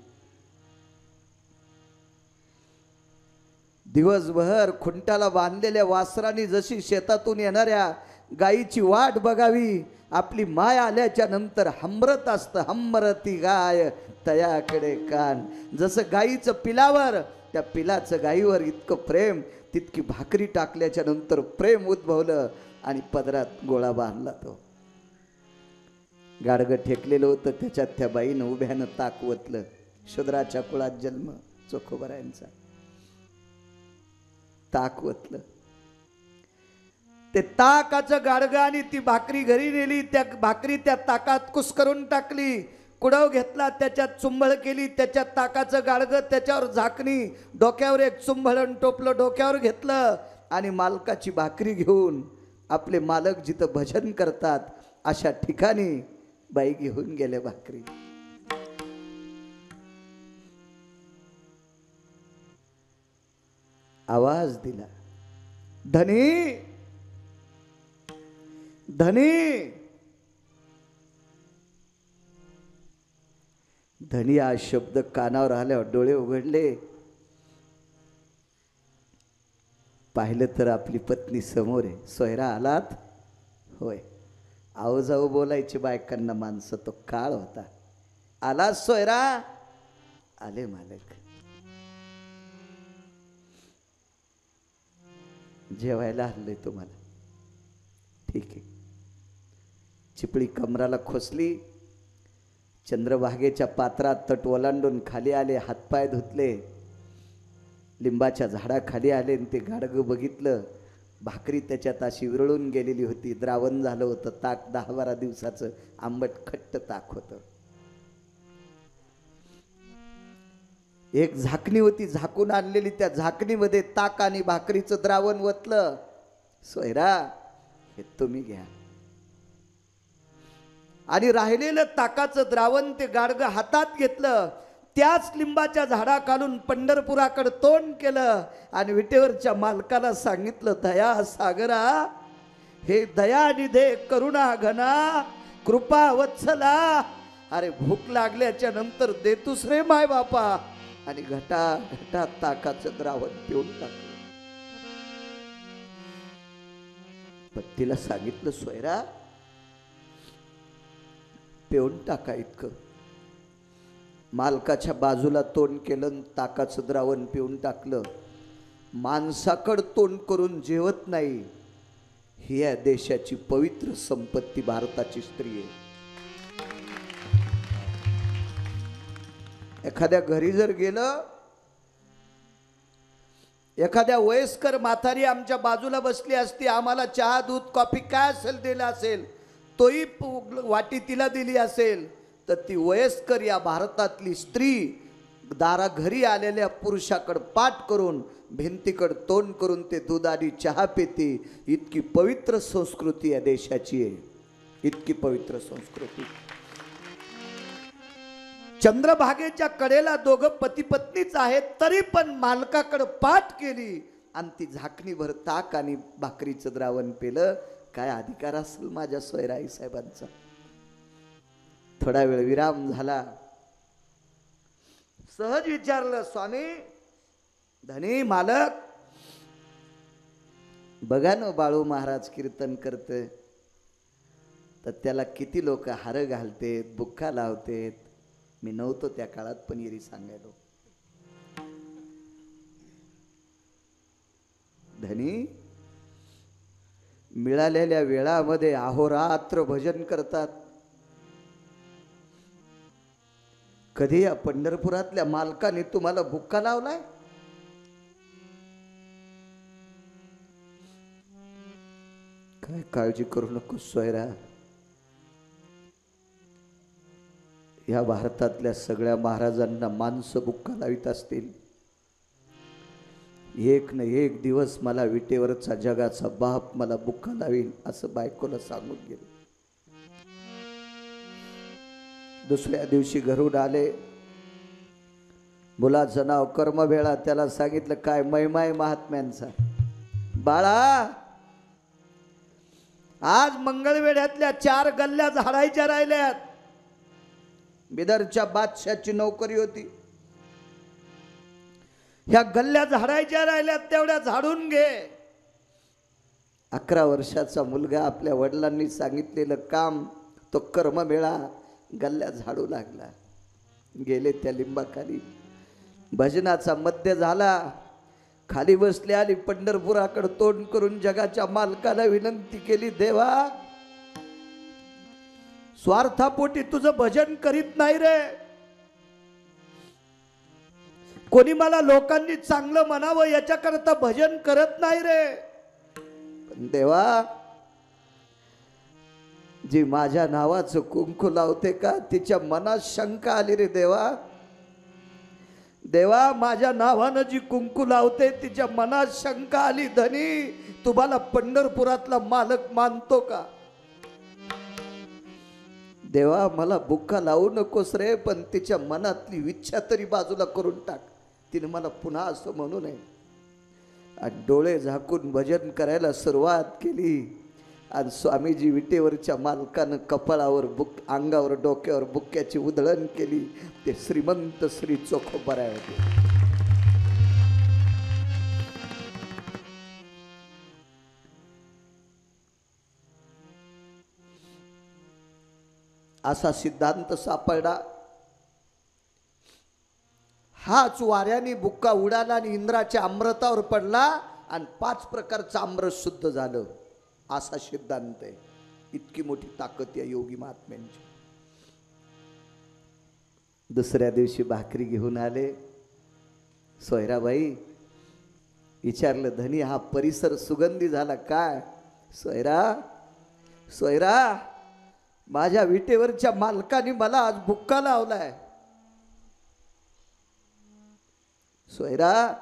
दिवसभर खुंटाला बांधलेल्या वासराने जशी शेतातून येणाऱ्या गायीची वाट बघावी, आपली माय आल्याच्या नंतर हंबरत असतं, हंबरती गाय तयाकडे कान. जसं गायीचं पिलावर, त्या पिलाचं गायीवर इतकं प्रेम, तितकी भाकरी टाकल्याच्या नंतर प्रेम उद्भवलं आणि पदरात गोळा बांधला. तो गाडगं ठेकलेलं होतं, त्याच्यात त्या बाईनं उभ्यानं ताक ओतलं. शूद्राच्या कुळात जन्म चोखोबरायांचा. ताक ओतलं. ते ताकाचं गाडगं आणि ती भाकरी घरी नेली. त्या भाकरी त्या ताकात कुस्करून टाकली. कुडव घेतला, त्याच्यात चुंबळ केली, त्याच्यात ताकाचं गाडगं, त्याच्यावर झाकणी, डोक्यावर एक चुंबळण टोपलं डोक्यावर घेतलं आणि मालकाची भाकरी घेऊन आपले मालक जिथं भजन करतात अशा ठिकाणी बाई घेऊन गेले भाकरी. आवाज दिला, धनी धनी धनी. हा शब्द कानावर आल्यावर डोळे उघडले. पाहिलं तर आपली पत्नी समोर आहे. सोयरा आलात? होय. आहो जाऊ बोलायची बायकांना माणसं, तो काळ होता. आला सोयरा? आले मालक. जेवायला आणलंय तुम्हाला. ठीक आहे. चिपळी कमराला खोसली. चंद्रभागेच्या पात्रात तट ओलांडून खाली आले, हातपाय धुतले, लिंबाच्या झाडाखाली आले आणि ते गाडगं बघितलं. भाकरी त्याच्यात अशी विरळून गेलेली होती. द्रावण झालं होतं. ताक 10-12 दिवसाचं आंबट खट्ट ताक होतं. एक झाकणी होती झाकून आणलेली, त्या झाकणीमध्ये ताक आणि भाकरीचं द्रावण ओतलं. सोयरा, हे तुम्ही घ्या. आणि राहिलेलं ताकाचं द्रावण ते गाडगं हातात घेतलं. त्याच लिंबाच्या झाडाखालून पंढरपुराकडे तोंड केलं आणि विटेवरच्या मालकाला सांगितलं, दया सागरा, हे दयानिधे करुणा घना, कृपा वत्सला, अरे भूक लागल्याच्या नंतर देतुस रे माय बापा. आणि घटा ताकाचं द्रावण पिऊन टाकलं. पत्नीला सांगितलं, सोयरा पिऊन टाका इतकं. मालकाच्या बाजूला तोंड केलं, ताकाचं द्रावण पिऊन टाकलं. माणसाकड तोंड करून जेवत नाही, ही या देशाची पवित्र संपत्ती भारताची स्त्री आहे. एखाद्या घरी जर गेलं एखाद्या वयस्कर म्हातारी आमच्या बाजूला बसली असती, आम्हाला चहा दूध कॉफी काय असेल दिलं असेल, तोही वाटी तिला दिली असेल, तर ती वयस्कर या भारतातली स्त्री दारा घरी आलेल्या पुरुषाकडे पाठ करून भिंतीकडे तोंड करून ते दूध आणि चहा पिते. इतकी पवित्र संस्कृती या देशाची आहे, इतकी पवित्र संस्कृती. चंद्रभागेच्या कडेला दोघं पती पत्नीच आहेत, तरी पण मालकाकडे पाठ केली आणि ती झाकणीभर ताक आणि भाकरीचं द्रावण पेलं. काय अधिकार असेल माझ्या सोयराई साहेबांचा. थोडा वेळ विराम झाला. सहज विचारलं, स्वामी धनी मालक, बघा ना बाळू महाराज कीर्तन करते, तर त्याला किती लोक हार घालतेत, बुक्का लावतेत. मी नव्हतो त्या काळात, पण येरी सांगायलो. धनी मिळालेल्या वेळामध्ये अहोरात्र भजन करतात. कधी या पंढरपुरातल्या मालकाने तुम्हाला बुक्का लावलाय? काय काळजी करू नको सोयरा. या भारतातल्या सगळ्या महाराजांना माणसं बुक्का लावित असतील. एक न एक दिवस मला विटेवरचा जगाचा बाप मला बुक्का लावील असं बायकोला सांगून गेले. दुसऱ्या दिवशी घरून आले. मुलाचं नाव कर्मभेळा. त्याला सांगितलं काय महिमाय महात्म्यांचा. बाळा, आज मंगळवेढ्यातल्या 4 गल्ल्या झाडायच्या राहिल्यात. बिदरच्या बादशाची नोकरी होती. ह्या गल्ल्या झाडायच्या राहिल्यात, तेवढ्या झाडून घे. 11 वर्षाचा मुलगा आपल्या वडिलांनी सांगितलेलं काम तो कर्ममेळा गल्ल्या झाडू लागला. गेले त्या लिंबाखाली. भजनाचा मध्य झाला. खाली बसले आणि पंढरपुराकडे तोंड करून जगाच्या मालकाला विनंती केली, देवा स्वार्थापोटी तुझं भजन करीत नाही रे. कोणी मला लोकांनी चांगलं म्हणावं याच्याकरता भजन करत नाही रे. पण देवा, जी माझ्या नावाचं कुंकू लावते का तिच्या मनात शंका आली रे देवा. देवा, माझ्या नावानं जी कुंकू लावते तिच्या मनात शंका आली. धनी, तुम्हाला पंढरपुरातला मालक मानतो का? देवा, मला बुक्का लावू नकोस रे, पण तिच्या मनातली इच्छा तरी बाजूला करून टाक. तिने मला पुन्हा असं म्हणू नये. आणि डोळे झाकून भजन करायला सुरुवात केली. आणि स्वामीजी विटेवरच्या मालकानं कपाळावर अंगावर डोक्यावर बुक्क्याची उधळण केली. ते श्रीमंत श्री चोखोबराय होते. असा सिद्धांत सापडला. हाच वाऱ्याने बुक्का उडाला आणि इंद्राच्या अमृतावर पडला आणि 5 प्रकारचं अमृत शुद्ध झालं. असा सिद्धांत आहे. इतकी मोठी ताकद या योगी महात्म्यांची. दुसऱ्या दिवशी भाकरी घेऊन आले. सोयराबाई विचारलं, धनी हा परिसर सुगंधी झाला काय? सोयरा, माझ्या विटेवरच्या मालकाने मला आज बुक्का लावलाय. सोयरा,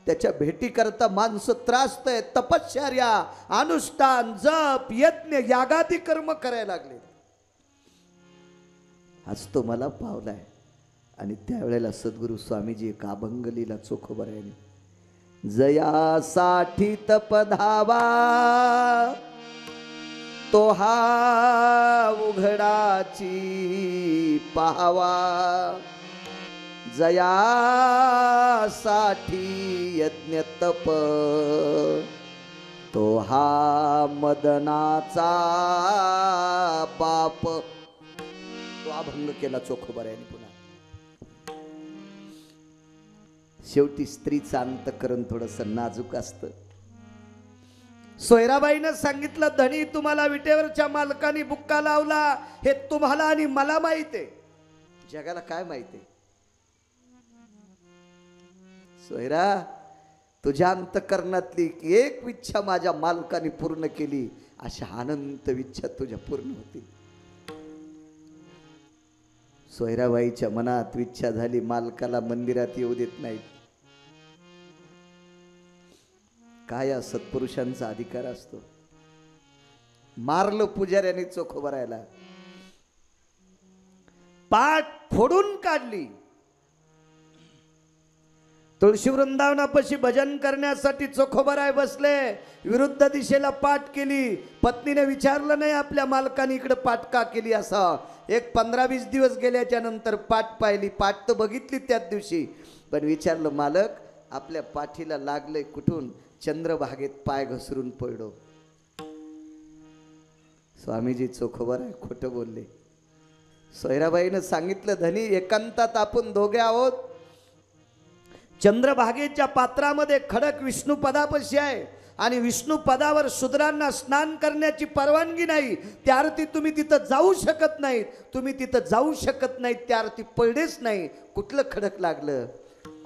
त्याच्या भेटी करता माणसं त्रासत आहेत. तपश्चर्या, अनुष्ठान, जप, यज्ञ, यागादी कर्म करायला लागले. आज तो मला पावलाय. आणि त्यावेळेला सद्गुरु स्वामीजी एक अभंग लिहिला चोखोबरायाने. जयासाठी तप धावा तो हा उघडाची पाहावा. जयासाठी यज्ञ तप तो हा मदनाचा बाप. तो अभंग केला चोखोबरायाने पुन्हा. शेवटी स्त्रीचं अंतःकरण थोडंसं नाजूक असतं. सोयराबाईनं सांगितलं, धनी तुम्हाला विटेवरच्या मालकाने बुक्का लावला हे तुम्हाला आणि मला माहित आहे. जगाला काय माहिती आहे? सोयरा, तुझ्या अंतकरणातली एक इच्छा माझ्या मालकाने पूर्ण केली, अशा अनंत इच्छा तुझ्या पूर्ण होतील. सोयराबाईच्या मनात इच्छा झाली, मालकाला मंदिरात येऊ देत नाहीत. काय या सत्पुरुषांचा अधिकार असतो. मारलं पुजाऱ्याने चोखोबरायला, पाठ फोडून काढली. तुळशी वृंदावनापाशी भजन करण्यासाठी चोखोबराय बसले, विरुद्ध दिशेला पाठ केली. पत्नीने विचारलं नाही आपल्या मालकाने इकडे पाठ का केली असा. एक 15-20 दिवस गेल्याच्या नंतर पाठ पाहिली. पाठ तर बघितली त्याच दिवशी, पण विचारलं मालक आपल्या पाठीला लागलंय कुठून. चंद्रभागेत पाय घसरून पडलो. स्वामीजी चोखोबराय खोटं बोलले. सोयराबाईनं सांगितलं धनी एकांतात आपण दोघे आहोत. चंद्रभागेच्या पात्रामध्ये खडक विष्णू पदापाशी आहे आणि विष्णू पदावर शूद्रांना स्नान करण्याची परवानगी नाही. त्या अर्थी तुम्ही तिथं जाऊ शकत नाहीत. तुम्ही तिथं जाऊ शकत नाहीत त्या अर्थी पडलेच नाही. कुठलं खडक लागलं.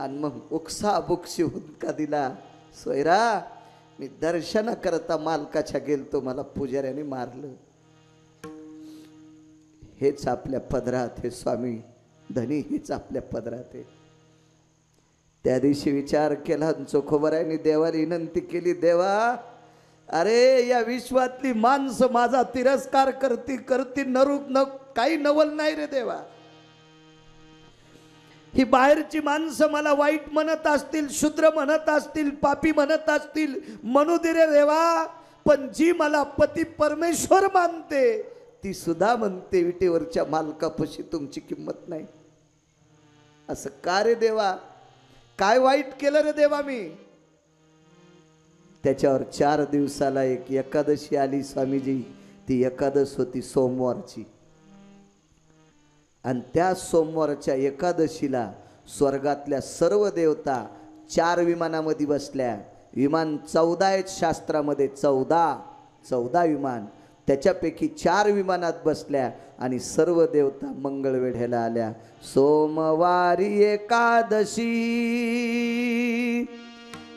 आणि मग उकसा बुकशी हुंदका दिला. सोयरा मी दर्शन करता मालकाच्या गेलतो, मला पुजाऱ्याने मारलं. हेच आपल्या पदरात हे स्वामी धनी, हेच आपल्या पदरात आहे. त्या दिवशी विचार केला. चोखोबरायने देवाला विनंती केली, देवा अरे या विश्वातली माणसं माझा तिरस्कार करती करती काही नवल नाही रे देवा. ही बाहेरची माणसं मला वाईट म्हणत असतील, शूद्र म्हणत असतील, पापी म्हणत असतील, म्हणू दे रे देवा. पण जी मला पती परमेश्वर मानते ती सुद्धा म्हणते विटेवरच्या मालकापाशी तुमची किंमत नाही. असं का रे देवा, काय वाईट केलं रे देवा मी. त्याच्यावर 4 दिवसाला एक एकादशी आली स्वामीजी. ती एकादश होती सोमवारची. आणि त्या सोमवारच्या एकादशीला स्वर्गातल्या सर्व देवता 4 विमानामध्ये बसल्या. विमान 14 आहेत शास्त्रामध्ये, 14 विमान. त्याच्यापैकी 4 विमानात बसल्या आणि सर्व देवता मंगळवेढ्याला आल्या. सोमवारी एकादशी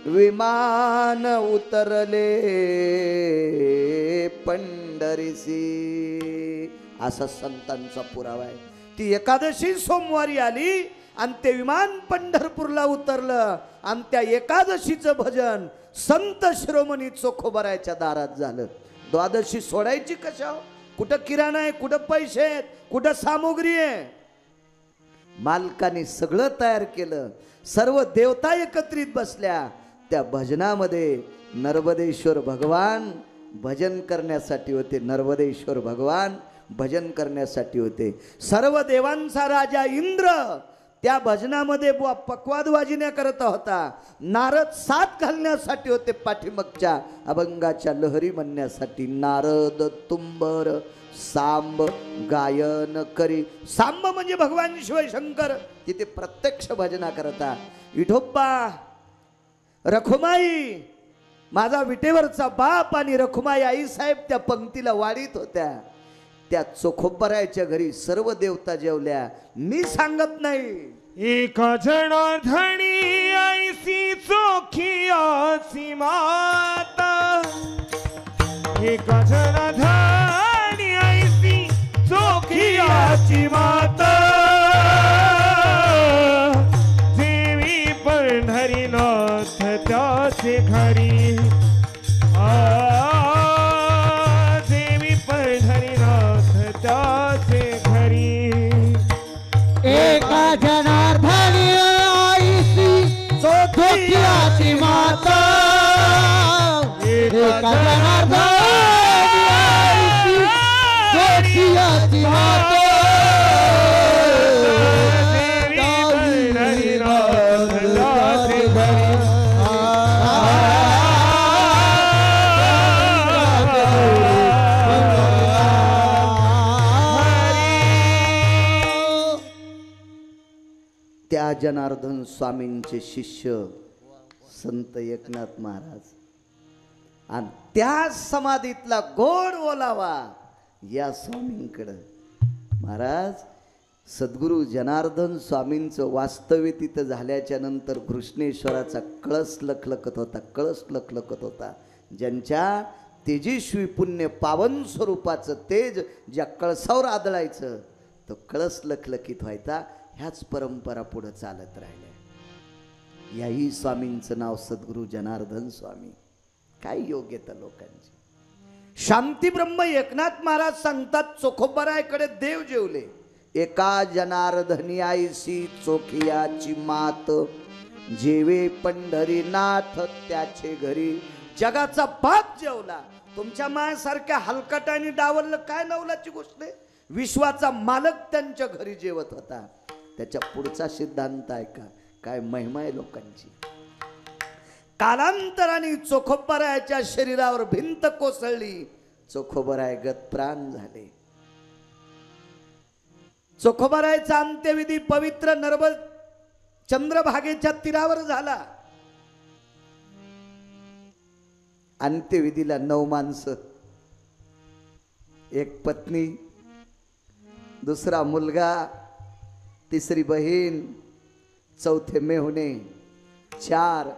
विमान उतरले पंढरीसी, असा संतांचा पुरावा आहे. ती एकादशी सोमवारी आली आणि ते विमान पंढरपूरला उतरलं आणि त्या एकादशीचं भजन संत शिरोमणी चोखोबरायच्या दारात झालं. द्वादशी सोडायची कशा. कुठं किराणा आहे, कुठं पैसे आहेत, कुठं सामुग्री आहे. मालकाने सगळं तयार केलं. सर्व देवता एकत्रित बसल्या. त्या भजनामध्ये नर्मदेश्वर भगवान भजन करण्यासाठी होते. नर्मदेश्वर भगवान भजन करण्यासाठी होते. सर्व देवांचा राजा इंद्र त्या भजनामध्ये पक्वाद वाजण्या करत होता. नारद साथ घालण्यासाठी होते. पाठीमागच्या अभंगाच्या लहरी म्हणण्यासाठी. नारद तुंबर सांब गायन करी. सांब म्हणजे भगवान शिवशंकर, तिथे प्रत्यक्ष भजना करता. विठोबा रखुमाई माझा विटेवरचा बाप आणि रखुमाई आई साहेब त्या पंक्तीला वाढीत होत्या. त्या चोखोबरायच्या घरी सर्व देवता जेवल्या. मी सांगत नाही. एका जनार्दनी ऐसी चोखियाची माता, एका जनार्दनी ऐसी चोखियाची माता, देवी पंढरीनाथ त्याचे घरी. देवी पंढरीनाथ त्याचे घरी. एका जनार्दनी आईसी चोखियाची माता, एका जनार्दनी आईसी चोखियाची माता, देवी पंढरीनाथ त्याचे घरी. त्या जनार्दन स्वामींचे शिष्य संत एकनाथ महाराज आणि त्या समाधीतला गोड ओलावा या स्वामींकडं. महाराज सद्गुरू जनार्दन स्वामींचं वास्तव्य तिथं झाल्याच्या नंतर घृष्णेश्वराचा कळस लखलखत होता, कळस लखलखत होता. ज्यांच्या तेजस्वी पुण्य पावन स्वरूपाचं तेज ज्या कळसावर आदळायचं तो कळस लखलखित व्हायचा. ह्याच परंपरा पुढे चालत राहिल्या. याही स्वामींचं नाव सद्गुरू जनार्दन स्वामी. काय योग्यता लोकांची. शांतीब्रह्म एकनाथ महाराज सांगतात, चोखोबरायकडे देव जेवले. एका जनार्दनी आईसी चोखियाची मात, जेवे पंढरीनाथ त्याचे घरी. जगाचा बाप जेवला. तुमच्या मायासारख्या हलकटाने डावललं काय नवलाची गोष्ट आहे. विश्वाचा मालक त्यांच्या घरी जेवत होता. त्याच्या पुढचा सिद्धांत आहे का, काय महिमा आहे लोकांची. कालांतराने चोखोबरायाच्या शरीरावर भिंत कोसळली. चोखोबराय गतप्राण झाले. चोखोबरायचा अंत्यविधी पवित्र नर्मद चंद्रभागेच्या तीरावर झाला. अंत्यविधीला 9 माणसं, एक पत्नी, दुसरा मुलगा, तिसरी बहीण, चौथे मेहुणे, 4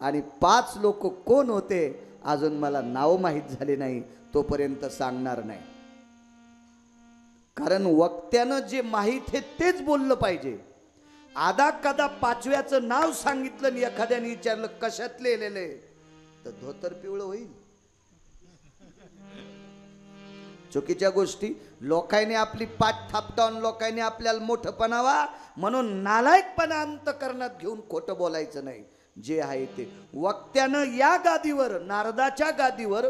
आणि 5 लोक कोण होते अजून मला नाव माहीत झाले नाही. तोपर्यंत सांगणार नाही. कारण वक्त्यानं जे माहीत आहे तेच बोललं पाहिजे. आदा कदा 5व्याचं नाव सांगितलं आणि एखाद्याने विचारलं कशात लिहिलेलं आहे तर धोतर पिवळं होईल. चुकीच्या गोष्टी लोकांनी आपली पाठ थापटावून लोकांनी आपल्याला मोठं पणावा म्हणून नालायकपणा अंतकरणात घेऊन खोटं बोलायचं नाही. जे आहे ते वक्त्यानं या गादीवर, नारदाच्या गादीवर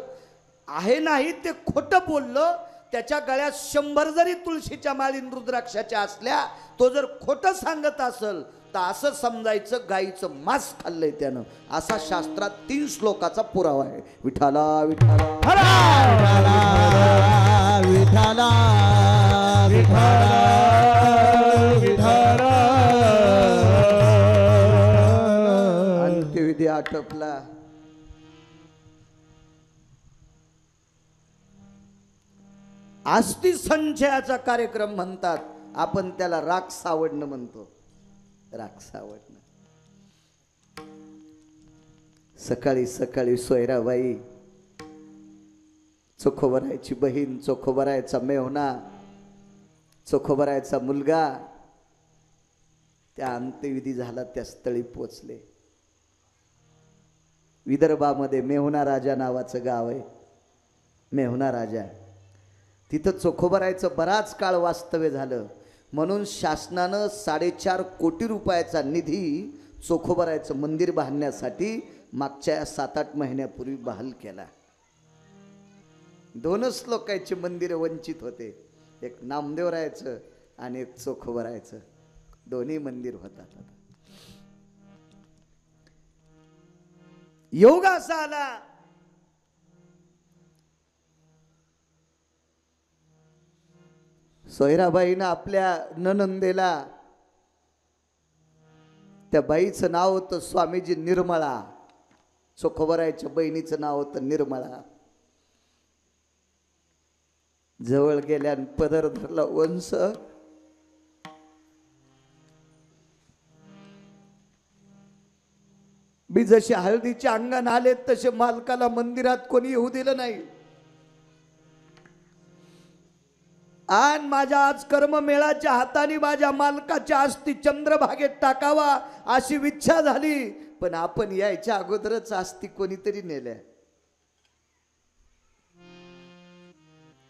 आहे नाही ते खोटं बोललं. त्याच्या गळ्यात 100 जरी तुळशीच्या माळीन रुद्राक्षाच्या असल्या, तो जर खोटं सांगत असेल तर असं समजायचं गाईचं मांस खाल्लंय त्यानं. असा शास्त्रात 3 श्लोकाचा पुरावा आहे. विठाला विठाला विठाला विठाला. अंत्यविधी आटपला. आस्ती संचयाचा कार्यक्रम म्हणतात, आपण त्याला राख सावडणं म्हणतो. राख सावडणं. सकाळी सकाळी सोयराबाई, चोखोबरायची बहीण, चोखोबरायचा मेहुणा, चोखोबरायचा मुलगा त्या अंत्यविधी झाला त्या स्थळी पोचले. विदर्भामध्ये मेहुणा राजा नावाचं गाव आहे. मेहुणा राजा तिथं चोखोबरायचं बराच काळ वास्तव्य झालं. म्हणून शासनानं 4.5 कोटी रुपयाचा निधी चोखोबरायचं मंदिर बांधण्यासाठी मागच्या 7-8 महिन्यापूर्वी बहाल केला. 2च लोकांचे मंदिर वंचित होते. एक नामदेवरायचं आणि एक चोखोबरायचं. दोन्ही मंदिर होतात. योग असा आला, सोयराबाईनं आपल्या ननंदेला, त्या बाईचं नाव होतं स्वामीजी निर्मळा. चोखोबरायच्या बहिणीचं नाव होतं निर्मळा. जवळ गेल्यान पदर धरला. वंश मी जसे हळदीच्या अंगण आले तसे मालकाला मंदिरात कोणी येऊ दिलं नाही. आणि माझ्या आज कर्ममेळाच्या हाताने माझ्या मालकाच्या अस्थी चंद्रभागेत टाकावा अशी इच्छा झाली. पण आपण यायच्या अगोदरच अस्थी कोणीतरी नेल्या.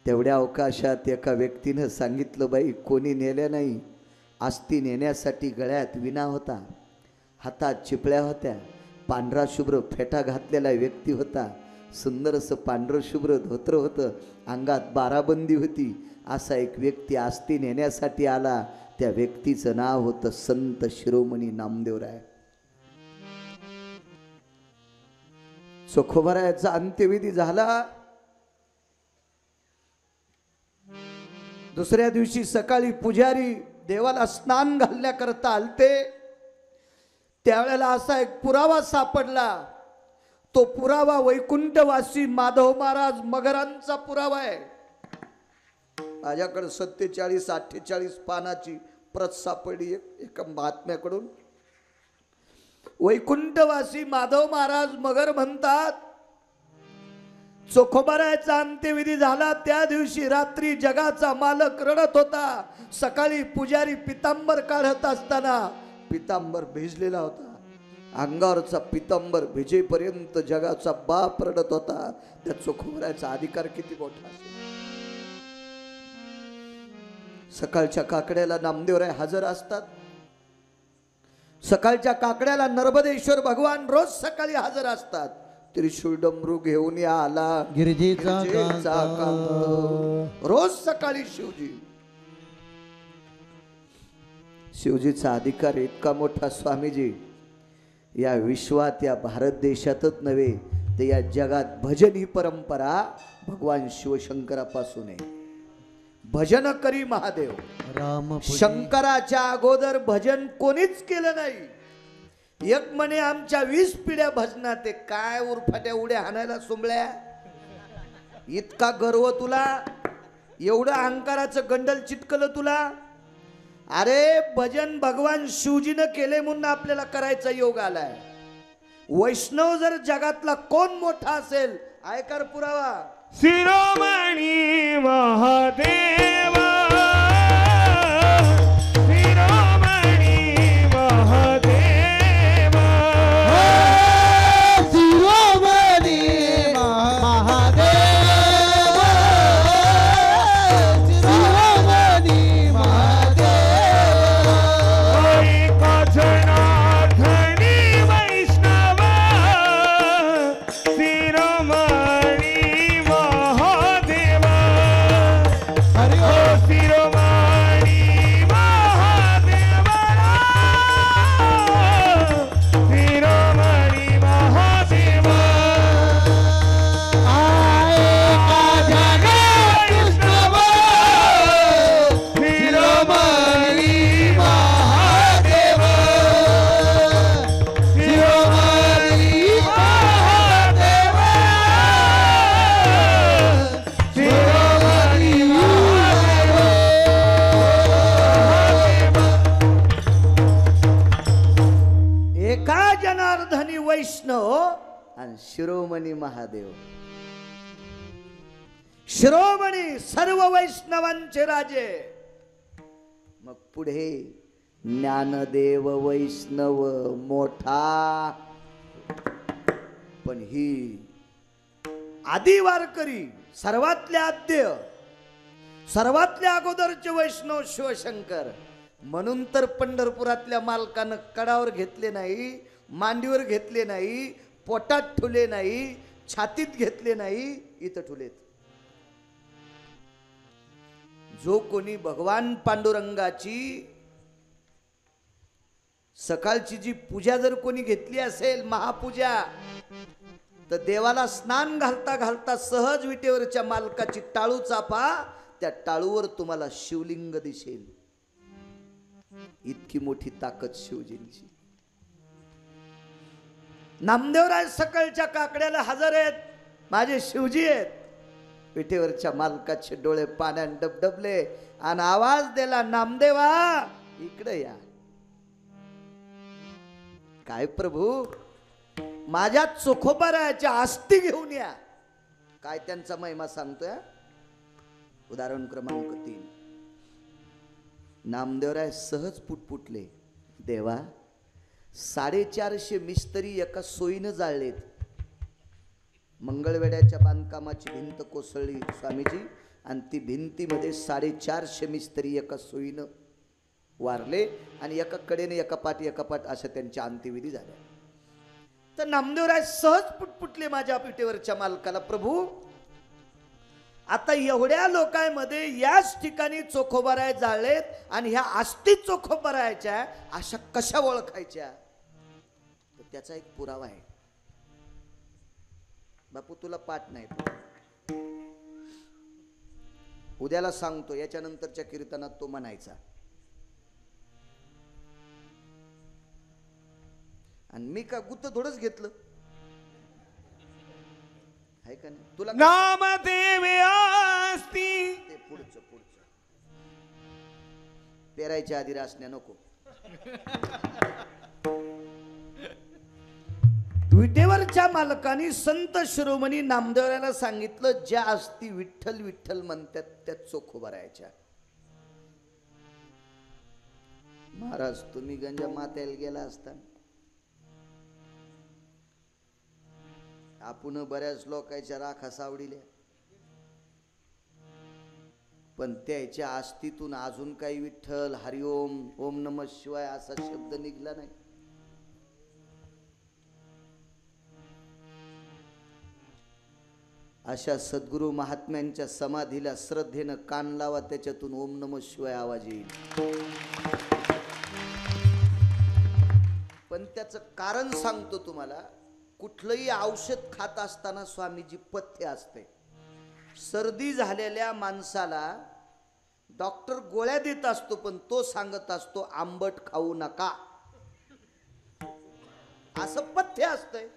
तेवढ्या अवकाशात एका व्यक्तीनं सांगितलं, बाई कोणी नेल्या नाही. अस्थी नेण्यासाठी गळ्यात विणा होता, हातात चिपळ्या होत्या, पांढरा शुभ्र फेटा घातलेला व्यक्ती होता, सुंदरसं पांढरं शुभ्र धोत्र होतं, अंगात बाराबंदी होती. असा एक व्यक्ती अस्थी नेण्यासाठी आला. त्या व्यक्तीचं नाव होतं संत शिरोमणी नामदेवराय. चोखोबरायाचा अंत्यविधी झाला. दुसऱ्या दिवशी सकाळी पुजारी देवाला स्नान घालण्याकरता आलते. त्यावेळेला असा एक पुरावा सापडला. तो पुरावा वैकुंठवासी माधव महाराज मगरांचा पुरावा आहे. माझ्याकडे 47-48 पानाची प्रत सापडली एका महात्म्याकडून. वैकुंठवासी माधव महाराज मगर म्हणतात, चोखोबारायचा अंत्यविधी झाला त्या दिवशी रात्री जगाचा मालक रडत होता. सकाळी पुजारी पितांबर काढत असताना पितांबर भिजलेला होता. अंगावरचा पितांबर भिजेपर्यंत जगाचा बाप रडत होता. त्या चोखोबारायचा अधिकार किती मोठा असेल. सकाळच्या काकड्याला नामदेवराय हजर असतात. सकाळच्या काकड्याला नर्मदेश्वर भगवान रोज सकाळी हजर असतात. त्रिशूळ डमरू घेऊन या आला गिरजेचा कांत. रोज सकाळी शिवजीचा अधिकार इतका मोठा स्वामीजी या विश्वात या भारत देशातच नव्हे तर या जगात भजन ही परंपरा भगवान शिवशंकरापासून आहे. भजन करी महादेव. राम शंकराच्या अगोदर भजन कोणीच केलं नाही. एक म्हणे आमच्या 20 पिढ्या भजनात आहे. काय उरफाट्या उड्या हाणायला सुंबळ्या, इतका गर्व तुला, एवढं अहंकाराचं गंडल चिटकलं तुला. अरे भजन भगवान शिवजीनं केले म्हणून आपल्याला करायचा योग आलाय. वैष्णव जर जगातला कोण मोठा असेल, ऐकार पुरावा, शिरोमणी महादेवा. वैष्णव आणि शिरोमणी महादेव. शिरोमणी सर्व वैष्णवांचे राजे. मग पुढे ज्ञानदेव वैष्णव मोठा. पण ही आदि वारकरी सर्वातल्या आद्य सर्वातल्या अगोदरचे वैष्णव शिवशंकर. म्हणून तर पंढरपुरातल्या मालकानं कडावर घेतले नाही, मांडीवर घेतले नाही, पोटात ठुले नाही, छातीत घेतले नाही, इथं ठुलेत. जो कोणी भगवान पांडुरंगाची सकाळची जी पूजा जर कोणी घेतली असेल, महापूजा, तर देवाला स्नान घालता घालता सहज विटेवरच्या मालकाची टाळू चापा, त्या टाळूवर तुम्हाला शिवलिंग दिसेल. इतकी मोठी ताकद शिवजींची. नामदेवराय सकाळच्या काकड्याला हजर आहेत. माझे शिवजी आहेत. पिठेवरच्या मालकाचे डोळे पाण्याने डबडबले आणि आवाज दिला, नामदेवा इकडे या. काय प्रभू, माझ्या चोखोबाराच्या आस्ती घेऊन या. काय त्यांचा महिमा सांगतोय. उदाहरण क्रमांक 3. नामदेवराय सहज पुटपुटले, देवा 450 मिस्त्री एका सोयीनं जाळलेत. मंगळवेड्याच्या बांधकामाची भिंत कोसळली स्वामीजी, आणि ती भिंतीमध्ये 450 मिस्त्री एका सोयीनं वारले आणि एका कडेने एका पाठ अशा त्यांच्या अंत्यविधी झाल्या. तर नामदेवराय सहज पुटपुटले माझ्या पिठेवरच्या मालकाला, प्रभू आता एवढ्या लोकांमध्ये याच ठिकाणी चोखोबाराय जाळलेत आणि ह्या आस्ती चोखोबारायच्या अशा कशा ओळखायच्या. तर त्याचा एक पुरावा आहे. बापू तुला पाठ नाही, उद्याला सांगतो, याच्या नंतरच्या कीर्तनात तो म्हणायचा. आणि मी का गुत्त थोडंच घेतलं आहे का नाही तुला. नामदेव आस्ती ते पुढचं पेरायच्या आधी रासण्या नको. विटेवरच्या मालकाने संत शिरोमणी नामदेवाला सांगितलं, ज्या अस्थी विठ्ठल विठ्ठल म्हणतात त्या चोख उभा राहायच्या. महाराज तुम्ही गंजा मात्याला गेला असता, आपण बऱ्याच लोकांच्या राखा सावडील्या, पण त्याच्या अस्थीतून अजून काही विठ्ठल हरिओम ओम नमः शिवाय असा शब्द निघला नाही. अशा सद्गुरु महात्म्यांच्या समाधीला श्रद्धेनं कान लावा, त्याच्यातून ओम नमः शिवाय आवाज येईल. पण त्याचं कारण सांगतो तुम्हाला. कुठलंही औषध खात असताना स्वामीजी पथ्य असते. सर्दी झालेल्या माणसाला डॉक्टर गोळ्या देत असतो, पण तो सांगत असतो आंबट खाऊ नका, असं पथ्य असतंय.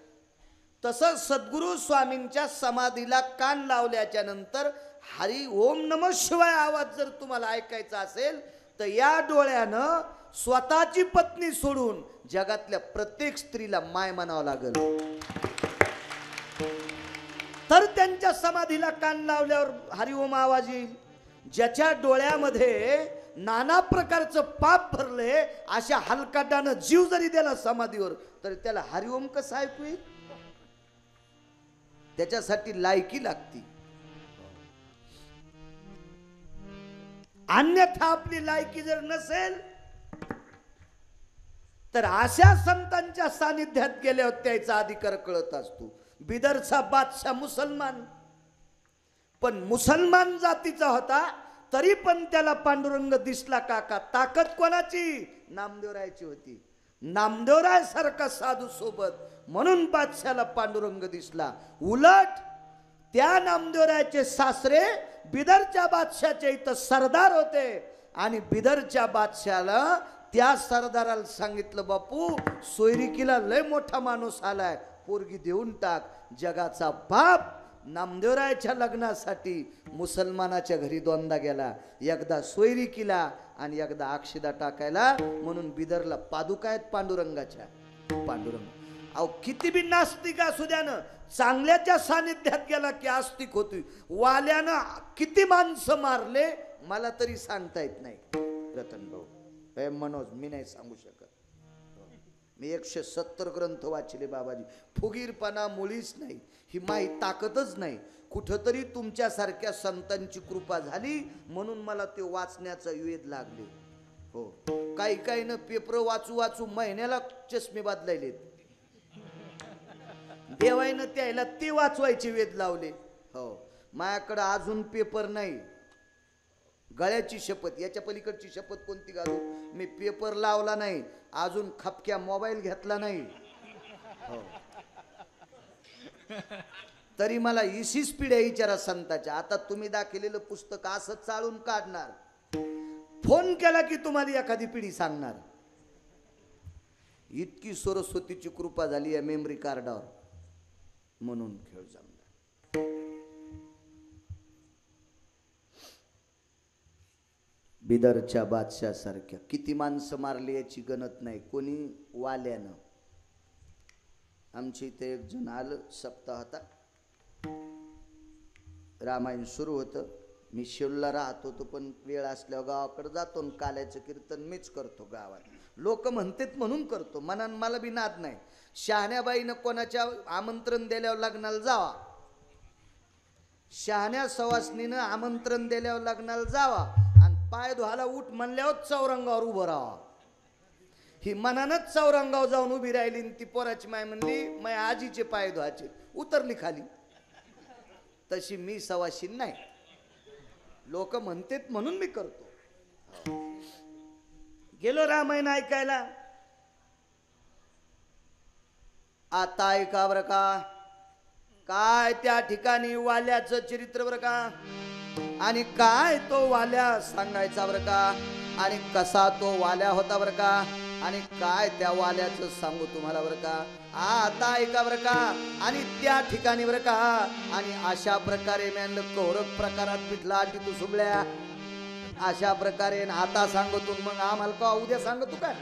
तसं सद्गुरु स्वामींच्या समाधीला कान लावल्याच्या नंतर हरी ओम नमः शिवाय आवाज जर तुम्हाला ऐकायचा असेल तर या डोळ्यानं स्वतःची पत्नी सोडून जगातल्या प्रत्येक स्त्रीला माय म्हणावं लागेल, तर त्यांच्या समाधीला कान लावल्यावर हरिओम आवाज येईल. ज्याच्या डोळ्यामध्ये नाना प्रकारचं पाप भरले, अशा हलकाटानं जीव जरी दिला समाधीवर तर त्याला हरिओम कसं ऐकू येईल? त्याच्यासाठी लायकी लागती. अन्यथा आपली लायकी जर नसेल तर अशा संतांच्या सानिध्यात गेल्यावर त्याचा अधिकार कळत असतो. बिदरचा बादशाह मुसलमान, पण मुसलमान जातीचा होता, तरी पण त्याला पांडुरंग दिसला काका. ताकद कोणाची? नामदेवरायाची होती. नामदेवराय सारखा साधू सोबत, म्हणून बादशाला पांडुरंग दिसला. उलट त्या नामदेवरायाचे सासरे बिदरच्या बादशाच्या इथं सरदार होते, आणि बिदरच्या बादशाला त्या सरदाराला सांगितलं, बापू सोयरिकीला लय मोठा माणूस आलाय, पोरगी देऊन टाक. जगाचा बाप नामदेवरायाच्या लग्नासाठी मुसलमानाच्या घरी दोनदा गेला, एकदा सोयरिकीला आणि एकदा अक्षदा टाकायला. म्हणून बिदरला पादुका आहेत पांडुरंगाच्या. पांडुरंग अहो किती बी नास्तिक असू द्या ना, चांगल्याच्या सानिध्यात गेला की आस्तिक होती. वाल्यानं किती माणसं मारले मला तरी सांगता येत नाही रतन भाऊ. हे मनोज मी नाही सांगू शकत. मी 170 ग्रंथ वाचले बाबाजी. फुगीरपणा मुळीच नाही, ही माही ताकदच नाही. कुठंतरी तुमच्यासारख्या संतांची कृपा झाली म्हणून मला ते वाचण्याचा वेध लागले. हो, काही काही न पेपर वाचू वाचू महिन्याला चष्मे बदलायलेत. देवाईनं त्याला ते वाचवायचे वेध लावले. हो, माझ्याकडं अजून पेपर नाही. गळ्याची शपथ, याच्या पलीकडची शपथ कोणती घालू? मी पेपर लावला नाही अजून, खपक्या मोबाईल घेतला नाही. हो, तरी मला इसी स्पीड आहे विचारा संताच्या. आता तुम्ही दाखवलेलं पुस्तक असं चालून काढणार, फोन केला की तुम्हाला एखादी पिढी सांगणार. इतकी सरस्वतीची कृपा झाली या मेमरी कार्डावर, म्हणून खेळ जमला. बिदरच्या बादशाह सारख्या किती माणसं मारली याची गणत नाही. कोणी वाल्यानं. आमच्या इथे एक जण आलं, सप्ताह होता, रामायण सुरू होतं. मी शेवला राहत होतो, पण वेळ असल्यावर गावाकडे जातो आणि काल्याचं कीर्तन मीच करतो गावात. लोक म्हणतात म्हणून करतो, मनान मला बी नाद नाही. शहाण्याबाईनं कोणाच्या आमंत्रण दिल्यावर लग्नाला जावा, शहाण्या सवासनीनं आमंत्रण दिल्यावर लग्नाला जावा, आणि पाय धुवायला उठ म्हणल्यावर चौरंगावर उभं राहा. ही मनानच चौरंगावर जाऊन उभी राहिली. ती पोराची माय म्हणली माय आजीचे पाय धुवायचे, उतरली खाली. तशी मी सवाशीन नाही, लोक म्हणतात म्हणून मी करतो. गेलो रामायण ऐकायला. आता ऐका बरं का, काय त्या ठिकाणी वाल्याचं चरित्र बरं का, आणि काय तो वाल्या सांगायचा बरं का, आणि कसा तो वाल्या होता बरं का, आणि काय त्या वाल्याचं सांगू तुम्हाला बरं का. आता ऐका बरं का, आणि त्या ठिकाणी बरं का, आणि अशा प्रकारे मी कौरव प्रकारात पिठला टिटू सुबल्या. अशा प्रकारे आता सांगतो मग आम्हाला का उद्या सांगतो काय.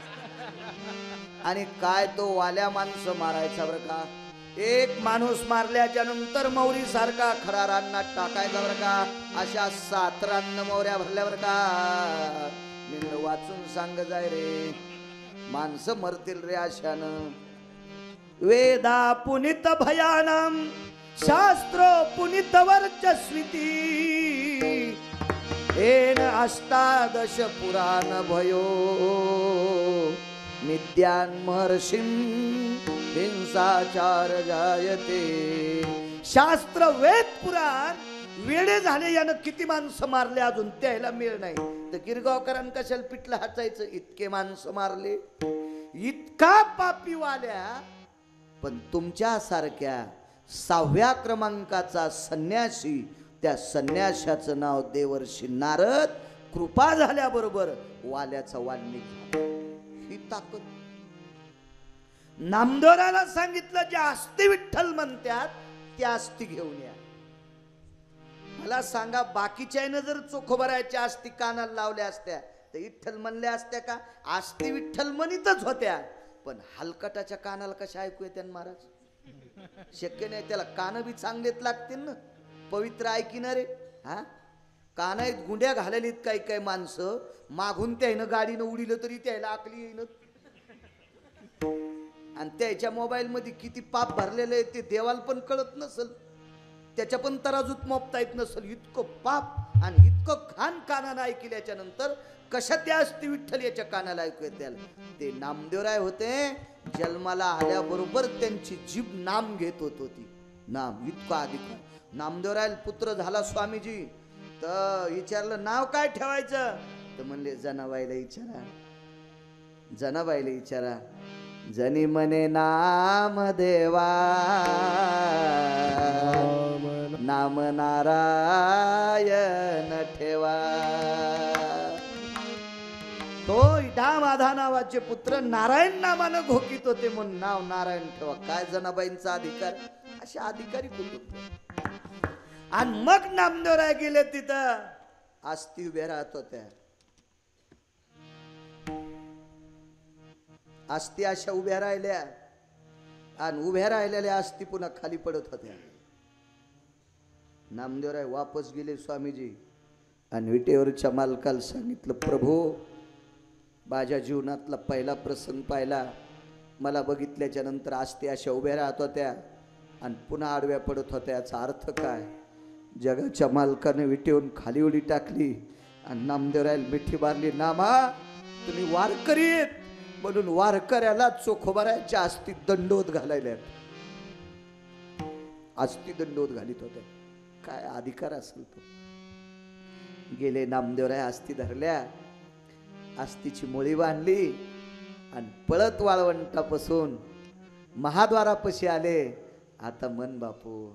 आणि काय तो वाल्या माणसं मारायचा बरं का. एक माणूस मारल्याच्या नंतर मौरी सारखा खरा रानात टाकायचा बरं का. अशा 7 रान मौऱ्या भरल्यावर का मी वाचून सांग जाय रे. माणसं मरतील रे अशानं. वेदा पुनित भयानम शास्त्र पुनित वर्चस्विती एन अष्टादश पुराण भयो नित्यान महर्षिं हिंसाचार जायते. शास्त्र वेद पुराण वेडे झाले यानं किती माणसं मारले अजून त्याला मेळ नाही. तर गिरगावकरांनी कशाला पिठलं हाचायचं. इतके माणसं मारले इतका पापी वाल्या. पण तुमच्या सारख्या 6व्या क्रमांकाचा संन्यासी त्या संन्याशाचं नाव देवर्षी नारद. कृपा झाल्याबरोबर वाल्याचा वाल्मिक ही ताकद. नामदेवराला सांगितलं जे आस्ती विठ्ठल म्हणतात त्या आस्ती घेऊन या. मला सांगा बाकीच्यानं जर चोखोबरायच्या आस्ती कानाला लावल्या असत्या तर विठ्ठल म्हणल्या असत्या का. आस्ती विठ्ठल म्हणतच होत्या पण हलकटाच्या कानाला कशा ऐकू येत्या महाराज. शक्य नाही. त्याला कान बी चांगलेच लागतील ना पवित्र ऐकिणारे. हा कानात गुंड्या घालेलीत काही काही माणसं मागून त्यानं गाडीनं उडीलं तरी त्याला आकली येईन. आणि त्याच्या मोबाईल मध्ये किती पाप भरलेलं आहे ते देवाला पण कळत नसल. त्याच्या पण तराजूत मोपता येत नसल. इतकं पाप आणि इतकं घाण कानानं ऐकल्याच्या नंतर कशा त्या असती विठ्ठल याच्या कानाला ऐकू येत. ते नामदेवराय होते जन्माला आल्याबरोबर त्यांची जीभ नाम घेत होती. नाम इतका अधिकार. नामदेवराय पुत्र झाला स्वामीजी तर विचारलं नाव काय ठेवायचं. तर म्हणले जनाबाईला विचारा. जनाबाईला विचारा. जनी मने नाम देवा नाम नारायण ठेवा. तो इडा माधा नावाचे पुत्र नारायण नामानं घोकीत होते म्हणून नाव नारायण ठेवा. काय जनाबाईंचा अधिकार. असे अधिकारी कुटुंब. आणि मग नामदेवराय गेले तिथं आस्ती उभ्या राहत होत्या. आस्ती अशा उभ्या राहिल्या आणि उभ्या राहिलेल्या आस्ती पुन्हा खाली पडत होत्या. नामदेवराय वापस गेले स्वामीजी आणि विटेवरच्या मालकाला सांगितलं प्रभू माझ्या जीवनातला पहिला प्रसंग पाहिला. मला बघितल्याच्या नंतर आस्ती अशा उभ्या राहत होत्या आणि पुन्हा आडव्या पडत होत्या. याचा अर्थ काय. जगाच्या मालकाने विटेवून खाली उडी टाकली आणि नामदेवरायला मिठी मारली. नामा तुम्ही वारकरीत म्हणून वारकऱ्याला चोखोबारायच्या आस्ती दंडोत घालायला. आस्ती दंडोत घालीत होत्या. काय अधिकार असेल तो. गेले नामदेवराय आस्ती धरल्या. आस्तीची मुळी बांधली आणि पळत वाळवंटापासून महाद्वारापाशी आले. आता मन बापू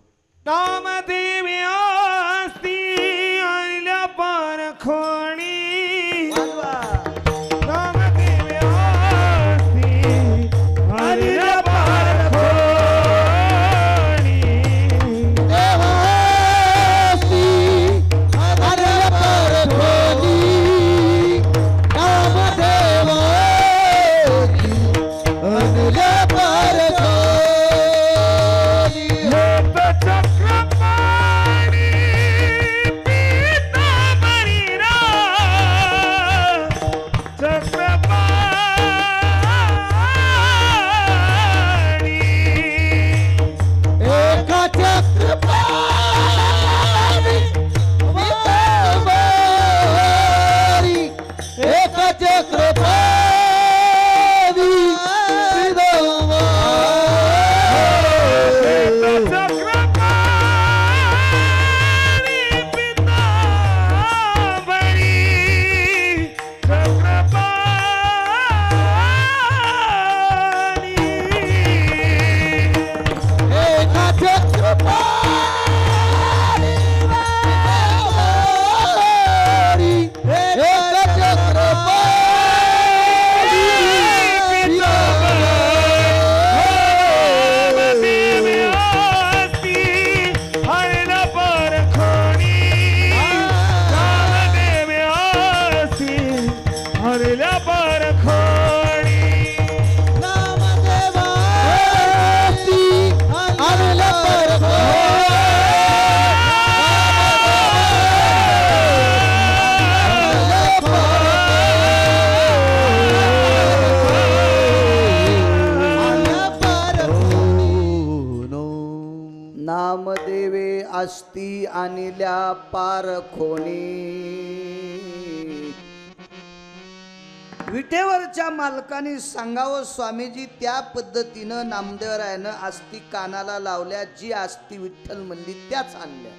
नामदेवी आस्ती आल्या परखोणी. नामदेवी आस्ती आल्या परखोणी. देवास्ती आल्या परखोणी. नामदेवास्ती आल्या परखोणी. चक्रपाणी आणल्या परखोणी नामदेवा सी आणल्या नामदेवे अस्ति आणल्या पारखोणी विटेवरच्या मालकाने सांगावं स्वामीजी त्या पद्धतीनं नामदेवरायानं आस्ती कानाला लावल्या जी आस्ती विठ्ठल म्हणली त्याच आणल्या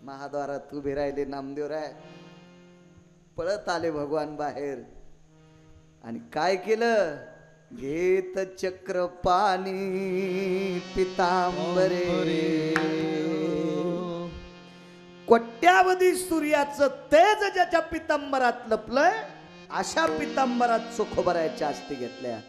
महाद्वारात उभे राहिले नामदेवराय पळत आले भगवान बाहेर आणि काय केलं घेत चक्र पाणी पितांबरे कोट्यावधी सूर्याचं तेज ज्याच्या पितांबरात लपलंय अशा पितांबरात चोखोबरायच्या आस्ती घेतल्या